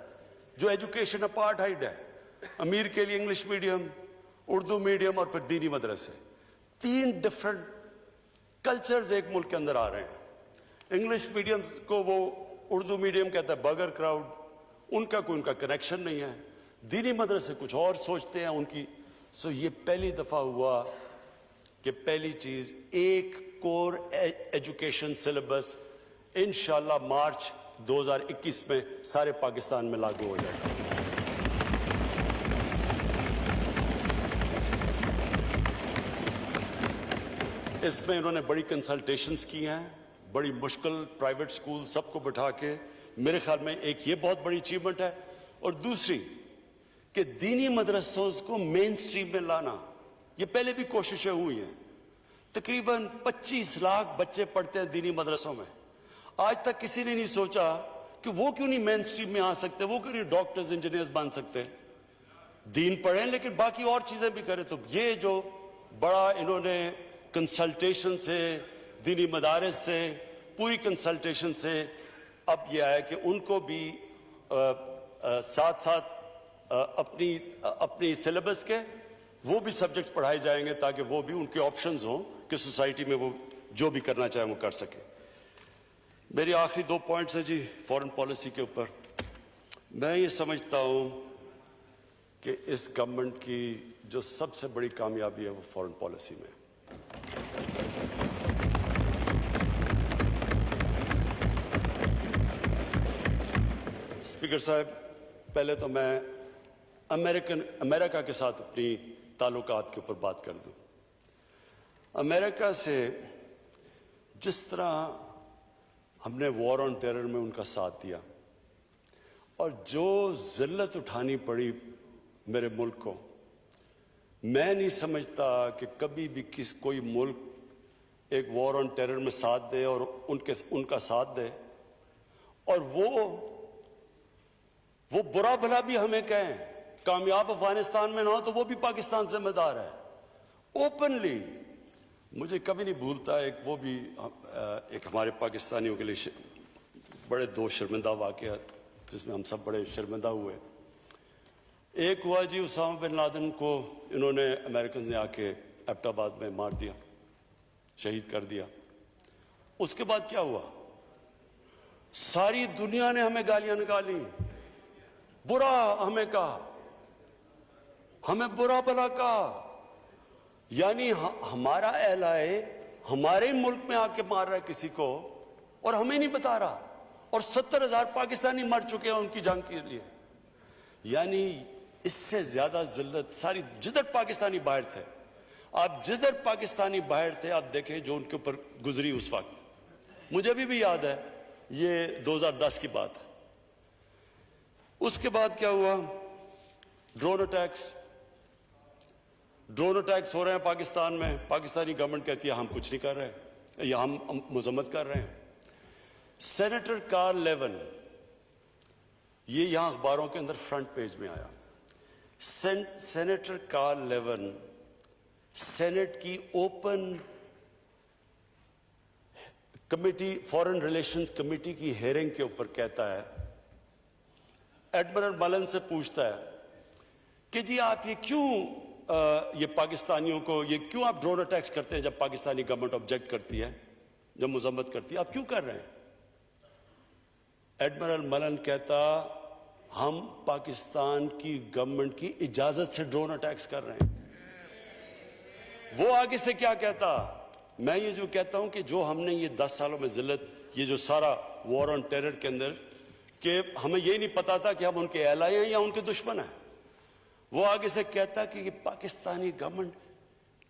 جو ایجوکیشن اپارٹھائڈ ہے, امیر کے لیے انگلش میڈیم, اردو میڈیم اور پھر دینی مدرسے, 3 ڈفرنٹ کلچرز ایک ملک کے اندر آ رہے ہیں. انگلش میڈیم کو وہ اردو میڈیم کہتا ہے برگر کراؤڈ, ان کا کوئی ان کا کنیکشن نہیں ہے. دینی مدرسے کچھ اور سوچتے ہیں ان کی. سو یہ پہلی دفعہ ہوا کہ پہلی چیز ایک کور ایجوکیشن سلیبس انشاءاللہ مارچ 2021 میں سارے پاکستان میں لاگو ہو جائے گا. اس میں انہوں نے بڑی کنسلٹیشنز کی ہیں, بڑی مشکل پرائیویٹ سکول سب کو بٹھا کے. میرے خیال میں ایک یہ بہت بڑی اچیومنٹ ہے. اور دوسری کہ دینی مدرسوں کو مین سٹریم میں لانا, یہ پہلے بھی کوششیں ہوئی ہیں. تقریباً 25 لاکھ بچے پڑھتے ہیں دینی مدرسوں میں. آج تک کسی نے نہیں سوچا کہ وہ کیوں نہیں مین سٹریم میں آ سکتے, وہ کیوں نہیں ڈاکٹرز انجینئرز بن سکتے. دین پڑھیں لیکن باقی اور چیزیں بھی کریں. تو یہ جو بڑا انہوں نے کنسلٹیشن سے, دینی مدارس سے, پوری کنسلٹیشن سے اب یہ آیا کہ ان کو بھی ساتھ ساتھ اپنی سلیبس کے وہ بھی سبجیکٹس پڑھائے جائیں گے تاکہ وہ بھی ان کے آپشنز ہوں کہ سوسائٹی میں وہ جو بھی کرنا چاہیں وہ کر سکیں. میری آخری 2 پوائنٹس ہیں جی فورن پالیسی کے اوپر. میں یہ سمجھتا ہوں کہ اس گورنمنٹ کی جو سب سے بڑی کامیابی ہے وہ فورن پالیسی میں. اسپیکر صاحب, پہلے تو میں امریکہ کے ساتھ اپنی تعلقات کے اوپر بات کر دوں. امریکہ سے جس طرح ہم نے وار آن ٹیرر میں ان کا ساتھ دیا اور جو ذلت اٹھانی پڑی میرے ملک کو, میں نہیں سمجھتا کہ کبھی بھی کوئی ملک ایک وار آن ٹیرر میں ساتھ دے اور ان کا ساتھ دے اور وہ برا بھلا بھی ہمیں کہیں, کامیاب افغانستان میں نہ ہو تو وہ بھی پاکستان ذمہ دار ہے. اوپنلی مجھے کبھی نہیں بھولتا وہ بھی ایک ہمارے پاکستانیوں کے لیے بڑے 2 شرمندہ واقعات جس میں ہم سب بڑے شرمندہ ہوئے. ایک ہوا جی اسامہ بن لادن کو انہوں نے امریکنز نے آ کے ایبٹ آباد میں مار دیا, شہید کر دیا. اس کے بعد کیا ہوا؟ ساری دنیا نے ہمیں گالیاں نکالی, برا ہمیں کہا, ہمیں برا بھلا کہا. یعنی ہمارا اہلائے ہمارے ملک میں آ کے مار رہا ہے کسی کو اور ہمیں نہیں بتا رہا, اور 70,000 پاکستانی مر چکے ہیں ان کی جنگ کے لیے. یعنی اس سے زیادہ ذلت ساری جدھر پاکستانی باہر تھے, آپ جدھر پاکستانی باہر تھے آپ دیکھیں جو ان کے اوپر گزری اس وقت. مجھے بھی یاد ہے, یہ 2010 کی بات ہے. اس کے بعد کیا ہوا؟ ڈرون اٹیکس ہو رہے ہیں پاکستان میں. پاکستانی گورنمنٹ کہتی ہے ہم کچھ نہیں کر رہے یا ہم مذمت کر رہے ہیں. سینیٹر کارل لیون, یہ یہاں اخباروں کے اندر فرنٹ پیج میں آیا. سینیٹر کارل لیون سینٹ کی اوپن کمیٹی, فورن ریلیشنز کمیٹی کی ہیئرنگ کے اوپر کہتا ہے, ایڈمرل ملن سے پوچھتا ہے کہ جی آپ یہ کیوں یہ پاکستانیوں کو یہ کیوں آپ ڈرون اٹیکس کرتے ہیں جب پاکستانی گورنمنٹ آبجیکٹ کرتی ہے, جب مذمت کرتی ہے, آپ کیوں کر رہے ہیں؟ ایڈمرل ملن کہتا ہم پاکستان کی گورنمنٹ کی اجازت سے ڈرون اٹیکس کر رہے ہیں. وہ آگے سے کیا کہتا؟ میں یہ جو کہتا ہوں کہ جو ہم نے یہ 10 سالوں میں ذلت, یہ جو سارا وار آن ٹیرر کے اندر, کہ ہمیں یہ نہیں پتا تھا کہ ہم ان کے الائے ہیں یا ان کے دشمن ہیں. وہ آگے سے کہتا کہ یہ پاکستانی گورنمنٹ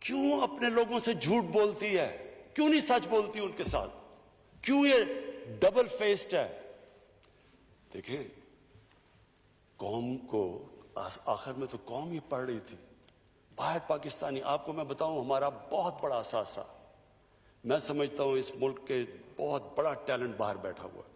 کیوں اپنے لوگوں سے جھوٹ بولتی ہے, کیوں نہیں سچ بولتی ان کے ساتھ, کیوں یہ ڈبل فیسڈ ہے. دیکھیں قوم کو آخر میں تو قوم ہی پڑھ رہی تھی باہر پاکستانی. آپ کو میں بتاؤں ہمارا بہت بڑا اثاثہ, میں سمجھتا ہوں اس ملک کے بہت بڑا ٹیلنٹ باہر بیٹھا ہوا ہے.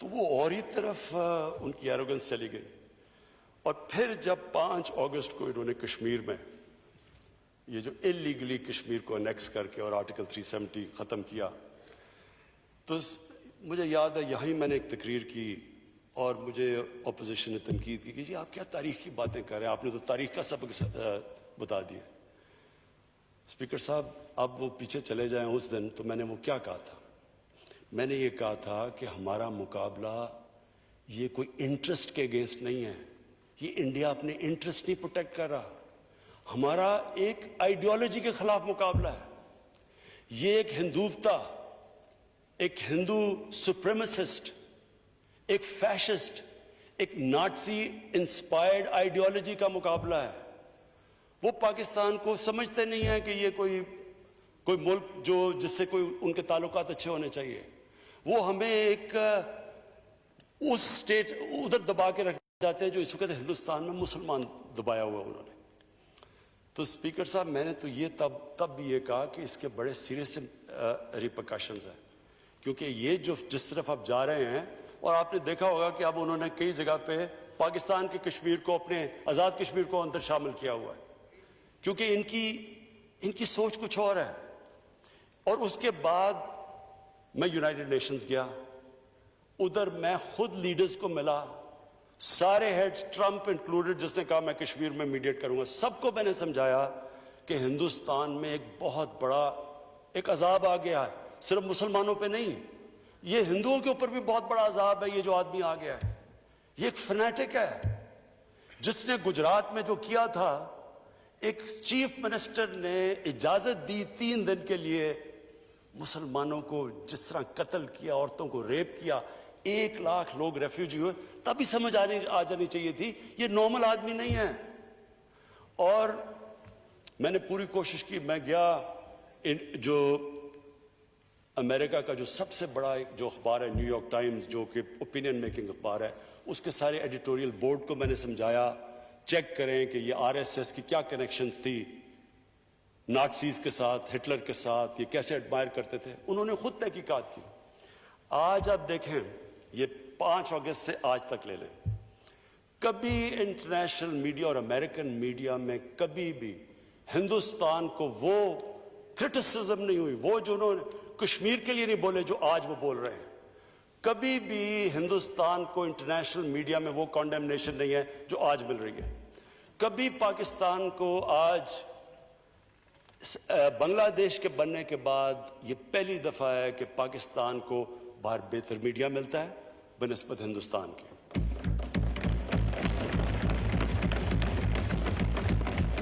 تو وہ اور ہی طرف ان کی ایروگنس چلی گئی. اور پھر جب 5 اگست کو انہوں نے کشمیر میں یہ جو اللیگلی کشمیر کو انیکس کر کے اور آرٹیکل 370 ختم کیا، تو مجھے یاد ہے یہیں میں نے ایک تقریر کی اور مجھے اپوزیشن نے تنقید کی کہ جی آپ کیا تاریخ کی باتیں کر رہے ہیں، آپ نے تو تاریخ کا سبق بتا دیا. اسپیکر صاحب اب وہ پیچھے چلے جائیں اس دن تو میں نے وہ کیا کہا تھا. میں نے یہ کہا تھا کہ ہمارا مقابلہ یہ کوئی انٹرسٹ کے اگینسٹ نہیں ہے، یہ انڈیا اپنے انٹرسٹ نہیں پروٹیکٹ کر رہا، ہمارا ایک آئیڈیالوجی کے خلاف مقابلہ ہے. یہ ایک ہندوتا، ایک ہندو سپریمسسٹ، ایک فیشسٹ، ایک نازی انسپائرڈ آئیڈیالوجی کا مقابلہ ہے. وہ پاکستان کو سمجھتے نہیں ہیں کہ یہ کوئی ملک جس سے کوئی ان کے تعلقات اچھے ہونے چاہیے. وہ ہمیں ایک اس سٹیٹ ادھر دبا کے رکھ جاتے ہیں جو اس وقت ہندوستان میں مسلمان دبایا ہوا انہوں نے. تو اسپیکر صاحب میں نے تو یہ تب بھی یہ کہا کہ اس کے بڑے سیریس ریپرکشنز ہیں، کیونکہ یہ جس طرف آپ جا رہے ہیں، اور آپ نے دیکھا ہوگا کہ اب انہوں نے کئی جگہ پہ پاکستان کے کشمیر کو، اپنے آزاد کشمیر کو اندر شامل کیا ہوا ہے، کیونکہ ان کی سوچ کچھ اور ہے. اور اس کے بعد میں یونائٹڈ نیشنز گیا، ادھر میں خود لیڈرز کو ملا، سارے ہیڈز، ٹرمپ انکلوڈڈ، جس نے کہا میں کشمیر میں میڈیٹ کروں گا، سب کو میں نے سمجھایا کہ ہندوستان میں ایک بہت بڑا ایک عذاب آ گیا ہے، صرف مسلمانوں پہ نہیں، یہ ہندوؤں کے اوپر بھی بہت بڑا عذاب ہے. یہ جو آدمی آ گیا ہے یہ ایک فنیٹک ہے، جس نے گجرات میں جو کیا تھا، ایک چیف منسٹر نے اجازت دی 3 دن کے لیے، مسلمانوں کو جس طرح قتل کیا، عورتوں کو ریپ کیا، 1 لاکھ لوگ ریفیوجی ہوئے. تبھی سمجھ آ جانی چاہیے تھی یہ نارمل آدمی نہیں ہے. اور میں نے پوری کوشش کی، میں گیا جو امریکہ کا جو سب سے بڑا جو اخبار ہے نیو یارک ٹائمز، جو کہ اوپینین میکنگ اخبار ہے، اس کے سارے ایڈیٹوریل بورڈ کو میں نے سمجھایا چیک کریں کہ یہ RSS کی کیا کنیکشنز تھی نازیز کے ساتھ، ہٹلر کے ساتھ، یہ کیسے ایڈمائر کرتے تھے. انہوں نے خود تحقیقات کی. آج آپ دیکھیں یہ 5 اگست سے آج تک لے لیں، کبھی انٹرنیشنل میڈیا اور امریکن میڈیا میں کبھی بھی ہندوستان کو وہ کرٹیسزم نہیں ہوئی، وہ جو انہوں نے کشمیر کے لیے نہیں بولے جو آج وہ بول رہے ہیں. کبھی بھی ہندوستان کو انٹرنیشنل میڈیا میں وہ کانڈیمنیشن نہیں ہے جو آج مل رہی ہے. کبھی پاکستان کو آج بنگلہ دیش کے بننے کے بعد یہ پہلی دفعہ ہے کہ پاکستان کو باہر بہتر میڈیا ملتا ہے بنسبت ہندوستان کے.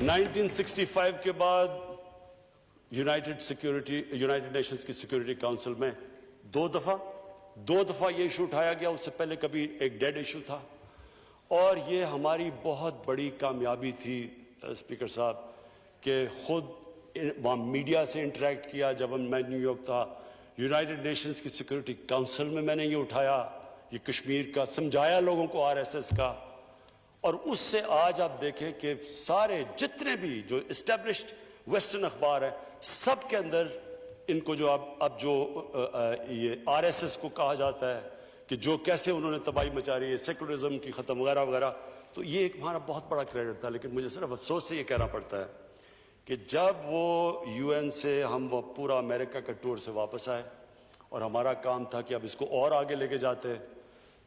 1965 کے بعد یونائٹڈ نیشنز کی سیکورٹی کاؤنسل میں 2 دفعہ یہ ایشو اٹھایا گیا. اس سے پہلے کبھی ایک ڈیڈ ایشو تھا. اور یہ ہماری بہت بڑی کامیابی تھی اسپیکر صاحب کہ خود وہاں میڈیا سے انٹریکٹ کیا. جب میں نیو یارک تھا، یونائٹڈ نیشنز کی سیکورٹی کاؤنسل میں نے یہ اٹھایا، یہ کشمیر کا سمجھایا لوگوں کو RSS کا. اور اس سے آج آپ دیکھیں کہ سارے جتنے بھی جو اسٹیبلشڈ ویسٹرن اخبار ہیں، سب کے اندر ان کو جو اب جو یہ RSS کو کہا جاتا ہے کہ جو کیسے انہوں نے تباہی مچا رہی ہے، سیکولرزم کی ختم وغیرہ وغیرہ. تو یہ ایک ہمارا بہت بڑا کریڈٹ تھا. لیکن مجھے صرف افسوس سے یہ کہنا پڑتا ہے کہ جب وہ UN سے ہم وہ پورا امریکہ کا ٹور سے واپس آئے اور ہمارا کام تھا کہ اب اس کو اور آگے لے کے جاتے،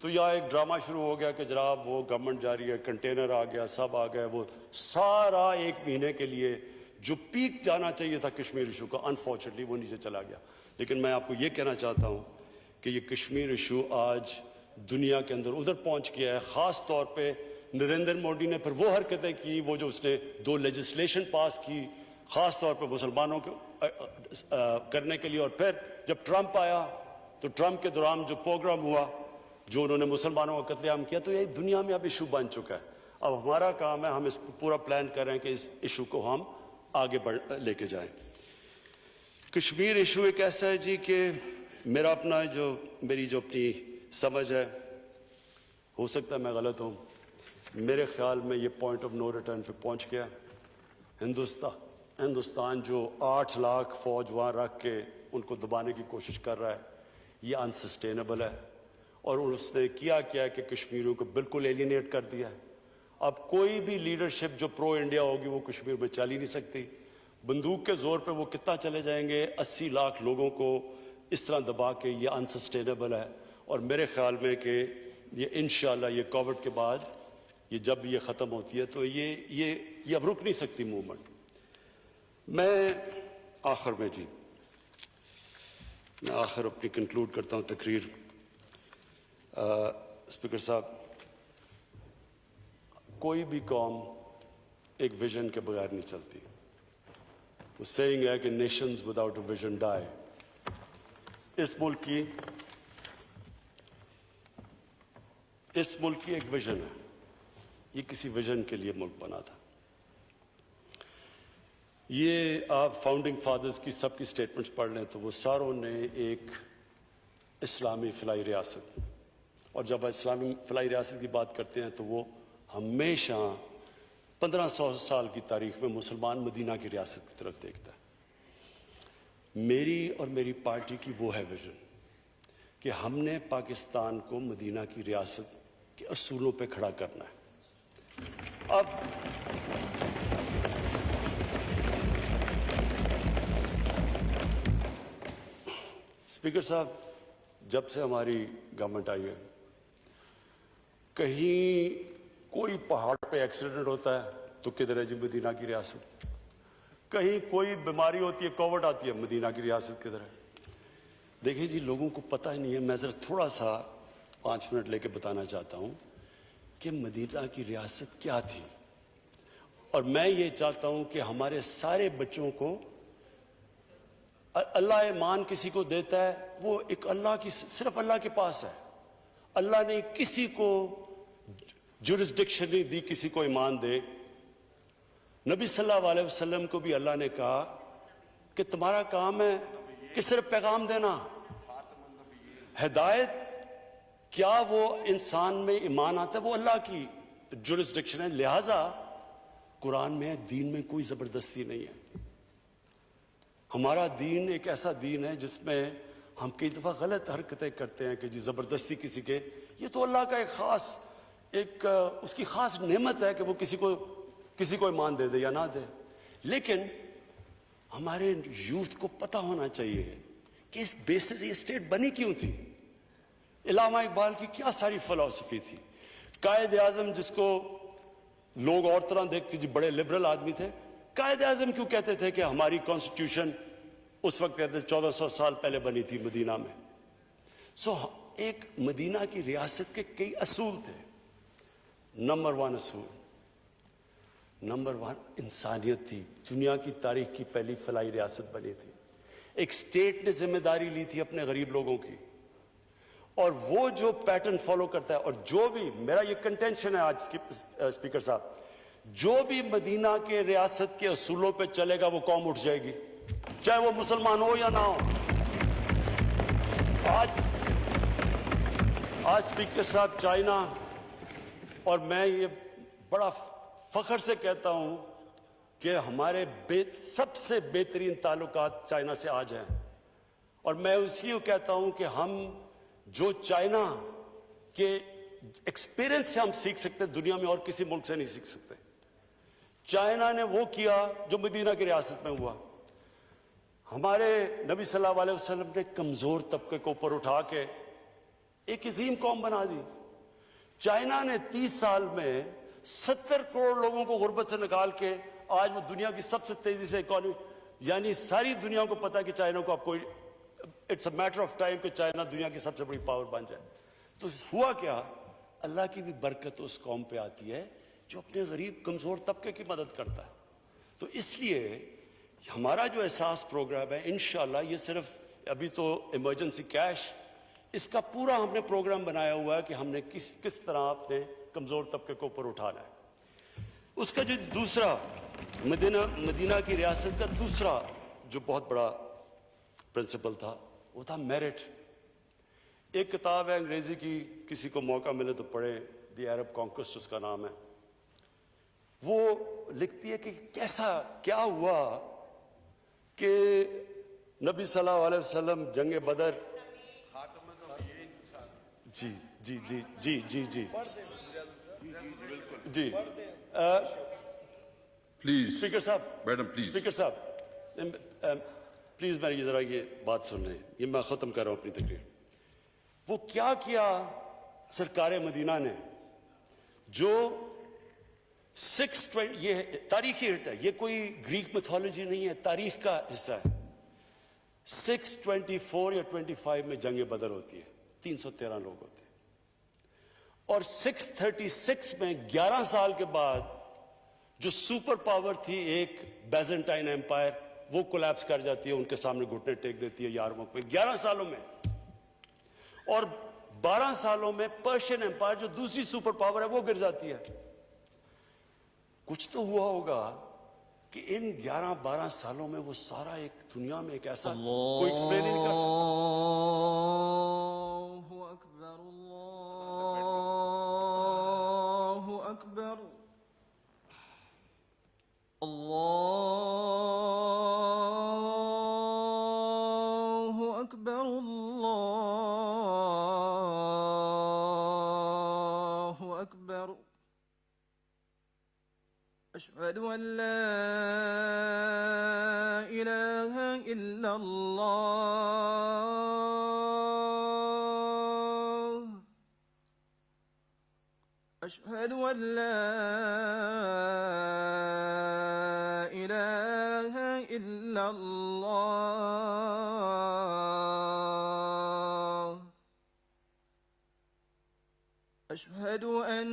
تو یہاں ایک ڈرامہ شروع ہو گیا کہ جناب وہ گورنمنٹ جا رہی ہے، کنٹینر آ گیا، سب آ گئے. وہ سارا 1 مہینے کے لیے جو پیک جانا چاہیے تھا کشمیر ایشو کا، انفارچونیٹلی وہ نیچے چلا گیا. لیکن میں آپ کو یہ کہنا چاہتا ہوں کہ یہ کشمیر ایشو آج دنیا کے اندر ادھر پہنچ گیا ہے. خاص طور پہ نریندر مودی نے پھر وہ حرکتیں کی، وہ جو اس نے 2 لیجسلیشن پاس کی خاص طور پہ مسلمانوں کو کرنے کے لیے. اور پھر جب ٹرمپ آیا تو ٹرمپ کے دوران جو پروگرام ہوا، جو انہوں نے مسلمانوں کا قتل عام کیا، تو یہ دنیا میں اب ایشو بن چکا ہے. اب ہمارا کام ہے، ہم اس پورا پلان کر رہے ہیں کہ اس ایشو کو ہم آگے لے کے جائیں. کشمیر ایشو ایک ایسا ہے جی کہ میری جو اپنی سمجھ ہے، ہو سکتا ہے میں غلط ہوں، میرے خیال میں یہ پوائنٹ آف نو ریٹرن پہ پہنچ گیا. ہندوستان جو 8 لاکھ فوج وہاں رکھ کے ان کو دبانے کی کوشش کر رہا ہے، یہ انسسٹینیبل ہے. اور اس نے کیا کہ کشمیریوں کو بالکل ایلینیٹ کر دیا ہے. اب کوئی بھی لیڈرشپ جو پرو انڈیا ہوگی وہ کشمیر میں چل ہی نہیں سکتی. بندوق کے زور پہ وہ کتنا چلے جائیں گے؟ 80 لاکھ لوگوں کو اس طرح دبا کے یہ انسسٹینیبل ہے. اور میرے خیال میں کہ یہ انشاءاللہ یہ کووڈ کے بعد یہ جب یہ ختم ہوتی ہے تو یہ اب رک نہیں سکتی موومنٹ. میں آخر اپنی کنکلوڈ کرتا ہوں تقریر. اسپیکر صاحب، کوئی بھی قوم ایک ویژن کے بغیر نہیں چلتی. وہ سیئنگ ہے کہ نیشنز وداؤٹ اے ویژن ڈائی. اس ملک کی ایک ویژن ہے. یہ کسی ویژن کے لیے ملک بنا تھا. یہ آپ فاؤنڈنگ فادرز کی سب کی سٹیٹمنٹس پڑھ لیں تو وہ ساروں نے ایک اسلامی فلاحی ریاست، اور جب اسلامی فلاحی ریاست کی بات کرتے ہیں تو وہ ہمیشہ 1500 سال کی تاریخ میں مسلمان مدینہ کی ریاست کی طرف دیکھتا ہے. میری اور میری پارٹی کی وہ ہے ویژن کہ ہم نے پاکستان کو مدینہ کی ریاست کے اصولوں پہ کھڑا کرنا ہے. اب اسپیکر صاحب، جب سے ہماری گورنمنٹ آئی ہے، کہیں کوئی پہاڑ پہ ایکسیڈنٹ ہوتا ہے تو کدھر ہے جی مدینہ کی ریاست. کہیں کوئی بیماری ہوتی ہے، کووڈ آتی ہے، مدینہ کی ریاست کدھر ہے؟ دیکھیں جی، لوگوں کو پتہ ہی نہیں ہے. میں ذرا تھوڑا سا 5 منٹ لے کے بتانا چاہتا ہوں کہ مدینہ کی ریاست کیا تھی. اور میں یہ چاہتا ہوں کہ ہمارے سارے بچوں کو اللہ ایمان کسی کو دیتا ہے وہ ایک اللہ کی، صرف اللہ کے پاس ہے. اللہ نے کسی کو جورسڈکشن نہیں دی کسی کو ایمان دے. نبی صلی اللہ علیہ وسلم کو بھی اللہ نے کہا کہ تمہارا کام ہے کہ صرف پیغام دینا. ہدایت کیا وہ انسان میں ایمان آتا ہے، وہ اللہ کی جورسڈکشن ہے. لہٰذا قرآن میں دین میں کوئی زبردستی نہیں ہے. ہمارا دین ایک ایسا دین ہے جس میں ہم کئی دفعہ غلط حرکتیں کرتے ہیں کہ جی زبردستی کسی کے. یہ تو اللہ کا ایک خاص اس کی خاص نعمت ہے کہ وہ کسی کو ایمان دے دے یا نہ دے. لیکن ہمارے یوتھ کو پتہ ہونا چاہیے کہ اس بیسس یہ اسٹیٹ بنی کیوں تھی. علامہ اقبال کی کیا ساری فلسفی تھی. قائد اعظم جس کو لوگ اور طرح دیکھتے جی بڑے لبرل آدمی تھے، قائد اعظم کیوں کہتے تھے کہ ہماری کانسٹیٹیوشن اس وقت کہتے 1400 سال پہلے بنی تھی مدینہ میں. ایک مدینہ کی ریاست کے کئی اصول تھے. نمبر 1 انسانیت تھی. دنیا کی تاریخ کی پہلی فلاحی ریاست بنی تھی. ایک سٹیٹ نے ذمہ داری لی تھی اپنے غریب لوگوں کی، اور وہ جو پیٹرن فالو کرتا ہے. اور جو بھی میرا یہ کنٹینشن ہے آج اسپیکر صاحب، جو بھی مدینہ کے ریاست کے اصولوں پہ چلے گا وہ قوم اٹھ جائے گی، چاہے وہ مسلمان ہو یا نہ ہو. آج اسپیکر صاحب چائنا، اور میں یہ بڑا فخر سے کہتا ہوں کہ ہمارے سب سے بہترین تعلقات چائنا سے آج ہیں. اور میں اس لیے کہتا ہوں کہ ہم جو چائنا کے ایکسپیرینس سے ہم سیکھ سکتے دنیا میں اور کسی ملک سے نہیں سیکھ سکتے. چائنا نے وہ کیا جو مدینہ کی ریاست میں ہوا. ہمارے نبی صلی اللہ علیہ وسلم نے کمزور طبقے کو اوپر اٹھا کے ایک عظیم قوم بنا دی. چائنا نے 30 سال میں 70 کروڑ لوگوں کو غربت سے نکال کے آج وہ دنیا کی سب سے تیزی سے اکانومی، یعنی ساری دنیا کو پتا کہ چائنا کو اب کوئی it's a matter of time کہ چائنا دنیا کی سب سے بڑی پاور بن جائے. تو ہوا کیا؟ اللہ کی بھی برکت اس قوم پہ آتی ہے جو اپنے غریب کمزور طبقے کی مدد کرتا ہے. تو اس لیے ہمارا جو احساس پروگرام ہے انشاءاللہ یہ صرف ابھی تو ایمرجنسی کیش، اس کا پورا ہم نے پروگرام بنایا ہوا ہے کہ ہم نے کس طرح اپنے کمزور طبقے کو اوپر اٹھانا ہے. اس کا جو دوسرا مدینہ کی ریاست کا دوسرا جو بہت بڑا پرنسپل تھا وہ تھا میرٹ. ایک کتاب ہے انگریزی کی، کسی کو موقع ملے تو پڑھے، دی عرب کانکوسٹ اس کا نام ہے. وہ لکھتی ہے کہ کیا ہوا کہ نبی صلی اللہ علیہ وسلم جنگ بدر جی جی جی جی جی جی جی پلیز اسپیکر صاحب، میڈم پلیز. اسپیکر صاحب پلیز میری ذرا یہ بات سن لیں، یہ میں ختم کر رہا ہوں اپنی تقریر. وہ کیا سرکار مدینہ نے جو 620، یہ تاریخی ہٹ ہے، یہ کوئی گریک میتھولوجی نہیں ہے، تاریخ کا حصہ ہے. 624 یا 25 میں جنگ بدر ہوتی ہے، 313 لوگ ہوتے ہیں، اور 636 میں 11 سال کے بعد جو سپر پاور تھی ایک بیزنٹائن ایمپائر، وہ کولیپس کر جاتی ہے، ان کے سامنے گھٹنے ٹیک دیتی ہے یارموک میں 11 سالوں میں. اور 12 سالوں میں پرشین ایمپائر جو دوسری سپر پاور ہے وہ گر جاتی ہے. کچھ تو ہوا ہوگا کہ ان 11-12 سالوں میں وہ سارا ایک دنیا میں ایک ایسا کوئی ایکسپلین ہی نہیں کر سکتا. اللہ اکبر اللہ اکبر اللہ اکبر اللہ اکبر اشہد ان لا الہ الا اللہ اشہد ان لا الہ الا اللہ اشہد ان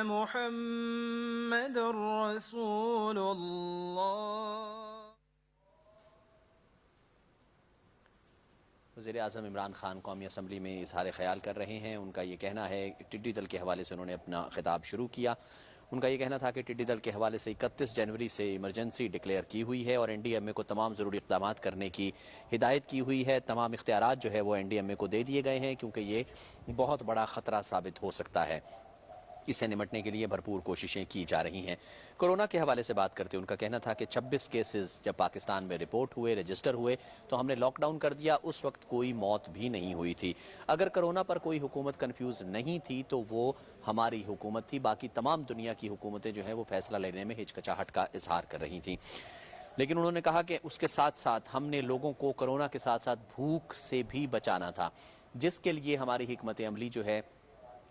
محمد رسول اللہ. وزیر اعظم عمران خان قومی اسمبلی میں اظہار خیال کر رہے ہیں. ان کا یہ کہنا ہے کہ ٹڈی دل کے حوالے سے انہوں نے اپنا خطاب شروع کیا. ان کا یہ کہنا تھا کہ ٹڈی دل کے حوالے سے 31 جنوری سے ایمرجنسی ڈکلیئر کی ہوئی ہے اور این ڈی ایم اے کو تمام ضروری اقدامات کرنے کی ہدایت کی ہوئی ہے. تمام اختیارات جو ہے وہ این ڈی ایم اے کو دے دیے گئے ہیں کیونکہ یہ بہت بڑا خطرہ ثابت ہو سکتا ہے. اس سے نمٹنے کے لیے بھرپور کوششیں کی جا رہی ہیں. کورونا کے حوالے سے بات کرتے ان کا کہنا تھا کہ 26 کیسز جب پاکستان میں رپورٹ ہوئے، رجسٹر ہوئے تو ہم نے لاک ڈاؤن کر دیا. اس وقت کوئی موت بھی نہیں ہوئی تھی. اگر کورونا پر کوئی حکومت کنفیوز نہیں تھی تو وہ ہماری حکومت تھی. باقی تمام دنیا کی حکومتیں جو ہیں وہ فیصلہ لینے میں ہچکچاہٹ کا اظہار کر رہی تھیں. لیکن انہوں نے کہا کہ اس کے ساتھ ساتھ ہم نے لوگوں کو کورونا کے ساتھ ساتھ بھوک سے بھی بچانا تھا، جس کے لیے ہماری حکمت عملی جو ہے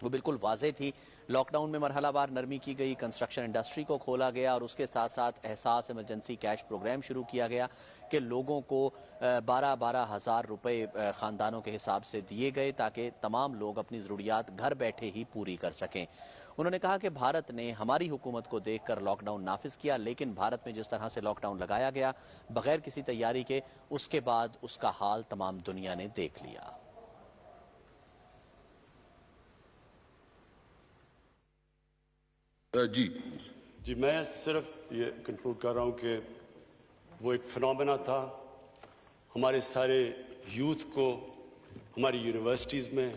وہ بالکل واضح تھی. لاک ڈاؤن میں مرحلہ وار نرمی کی گئی، کنسٹرکشن انڈسٹری کو کھولا گیا اور اس کے ساتھ ساتھ احساس ایمرجنسی کیش پروگرام شروع کیا گیا کہ لوگوں کو 12-12 ہزار روپے خاندانوں کے حساب سے دیے گئے تاکہ تمام لوگ اپنی ضروریات گھر بیٹھے ہی پوری کر سکیں. انہوں نے کہا کہ بھارت نے ہماری حکومت کو دیکھ کر لاک ڈاؤن نافذ کیا، لیکن بھارت میں جس طرح سے لاک ڈاؤن لگایا گیا بغیر کسی تیاری کے، اس کے بعد اس کا حال تمام دنیا نے دیکھ لیا. جی میں صرف یہ کنکلوڈ کر رہا ہوں کہ وہ ایک فنومینا تھا. ہمارے سارے یوتھ کو ہماری یونیورسٹیز میں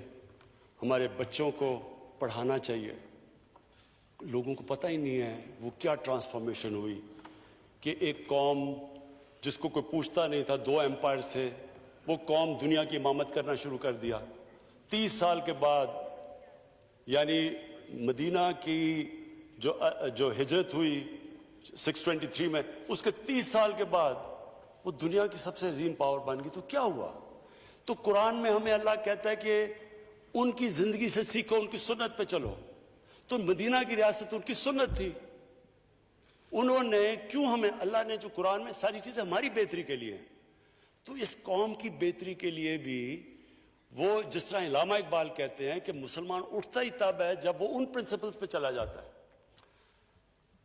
ہمارے بچوں کو پڑھانا چاہیے. لوگوں کو پتہ ہی نہیں ہے وہ کیا ٹرانسفارمیشن ہوئی کہ ایک قوم جس کو کوئی پوچھتا نہیں تھا، 2 ایمپائر سے وہ قوم دنیا کی امامت کرنا شروع کر دیا. 30 سال کے بعد، یعنی مدینہ کی جو ہجرت ہوئی 623 میں، اس کے 30 سال کے بعد وہ دنیا کی سب سے عظیم پاور بن گئی. تو کیا ہوا؟ تو قرآن میں ہمیں اللہ کہتا ہے کہ ان کی زندگی سے سیکھو، ان کی سنت پہ چلو. تو مدینہ کی ریاست ان کی سنت تھی. انہوں نے کیوں ہمیں، اللہ نے جو قرآن میں ساری چیزیں ہماری بہتری کے لیے ہیں، تو اس قوم کی بہتری کے لیے بھی وہ جس طرح علامہ اقبال کہتے ہیں کہ مسلمان اٹھتا ہی تب ہے جب وہ ان پرنسپلز پہ چلا جاتا ہے.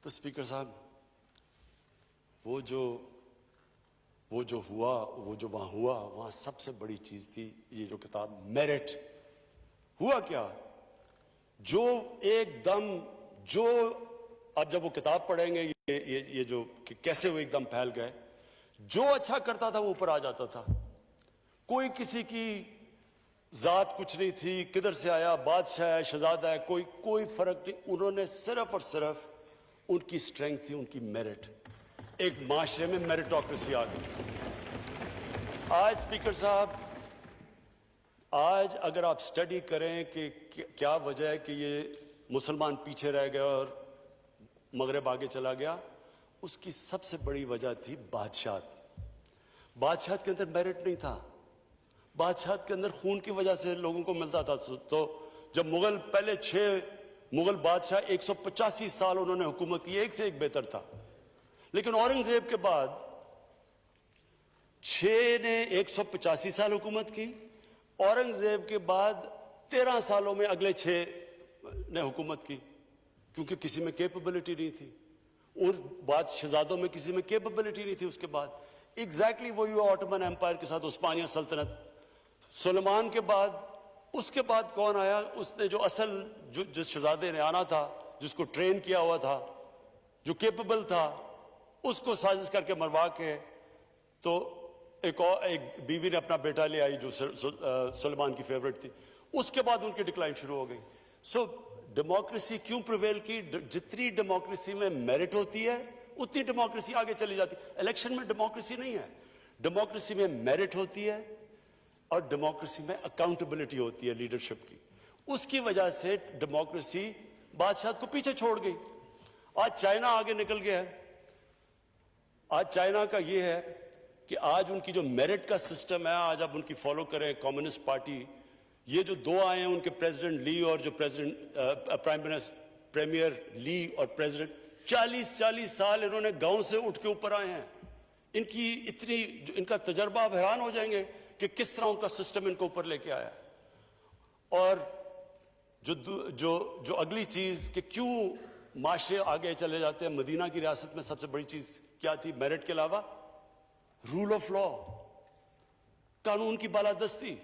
تو اسپیکر صاحب وہ جو ہوا، وہ جو وہاں ہوا، وہاں سب سے بڑی چیز تھی یہ جو کتاب میرٹ. ہوا کیا؟ جو ایک دم جو اب جب وہ کتاب پڑھیں گے یہ جو کہ کیسے وہ ایک دم پھیل گئے، جو اچھا کرتا تھا وہ اوپر آ جاتا تھا. کوئی کسی کی ذات کچھ نہیں تھی، کدھر سے آیا، بادشاہ ہے، شہزادہ ہے، کوئی فرق نہیں. انہوں نے صرف اور صرف ان کی سٹرینگتھ تھی ان کی میرٹ. ایک معاشرے میں میرٹوکریسی آ گئی. آج اسپیکر صاحب آج اگر آپ سٹڈی کریں کہ کیا وجہ ہے کہ یہ مسلمان پیچھے رہ گئے اور مغرب آگے چلا گیا، اس کی سب سے بڑی وجہ تھی بادشاہت۔ بادشاہت کے اندر میرٹ نہیں تھا، بادشاہت کے اندر خون کی وجہ سے لوگوں کو ملتا تھا۔ تو جب مغل پہلے 6 مغل بادشاہ 185 سال انہوں نے حکومت کی، ایک سے ایک بہتر تھا، لیکن اورنگزیب کے بعد 6 نے 185 سال حکومت کی، اورنگزیب کے بعد 13 سالوں میں اگلے 6 نے حکومت کی، کیونکہ کسی میں کیپبلٹی نہیں تھی، ان بعد شہزادوں میں کسی میں کیپبلٹی نہیں تھی۔ اس کے بعد ایگزیکٹلی وہی ہوا آٹومن امپائر کے ساتھ، عثمانیہ سلطنت۔ سلیمان کے بعد اس کے بعد کون آیا؟ اس نے جو اصل جس شہزادے نے آنا تھا، جس کو ٹرین کیا ہوا تھا، جو کیپبل تھا، اس کو سازش کر کے مروا کے تو ایک بیوی نے اپنا بیٹا لے آئی جو سلیمان کی فیورٹ تھی۔ اس کے بعد ان کی ڈکلائن شروع ہو گئی۔ سو ڈیموکریسی کیوں پریویل کی؟ جتنی ڈیموکریسی میں میرٹ ہوتی ہے اتنی ڈیموکریسی آگے چلی جاتی ہے۔ الیکشن میں ڈیموکریسی نہیں ہے، ڈیموکریسی میں میرٹ ہوتی ہے اور ڈیموکریسی میں اکاؤنٹیبلٹی ہوتی ہے لیڈرشپ کی۔ اس کی وجہ سے ڈیموکریسی بادشاہت کو پیچھے چھوڑ گئی۔ آج چائنا آگے نکل گیا ہے۔ آج چائنا کا یہ ہے کہ آج ان کی جو میرٹ کا سسٹم ہے، آج آپ ان کی فالو کریں، کمیونسٹ پارٹی، یہ جو 2 آئے ہیں ان کے پریزیڈنٹ لی اور جو پریمیئر لی اور پریزیڈنٹ، 40 سال انہوں نے گاؤں سے اٹھ کے اوپر آئے ہیں۔ ان کی ان کا تجربہ، آپ حیران ہو جائیں گے کہ کس طرح ان کا سسٹم ان کو اوپر لے کے آیا۔ اور جو اگلی چیز کہ کیوں معاشرے آگے چلے جاتے ہیں، مدینہ کی ریاست میں سب سے بڑی چیز کیا تھی میرٹ کے علاوہ؟ رول آف لا، قانون کی بالادستی۔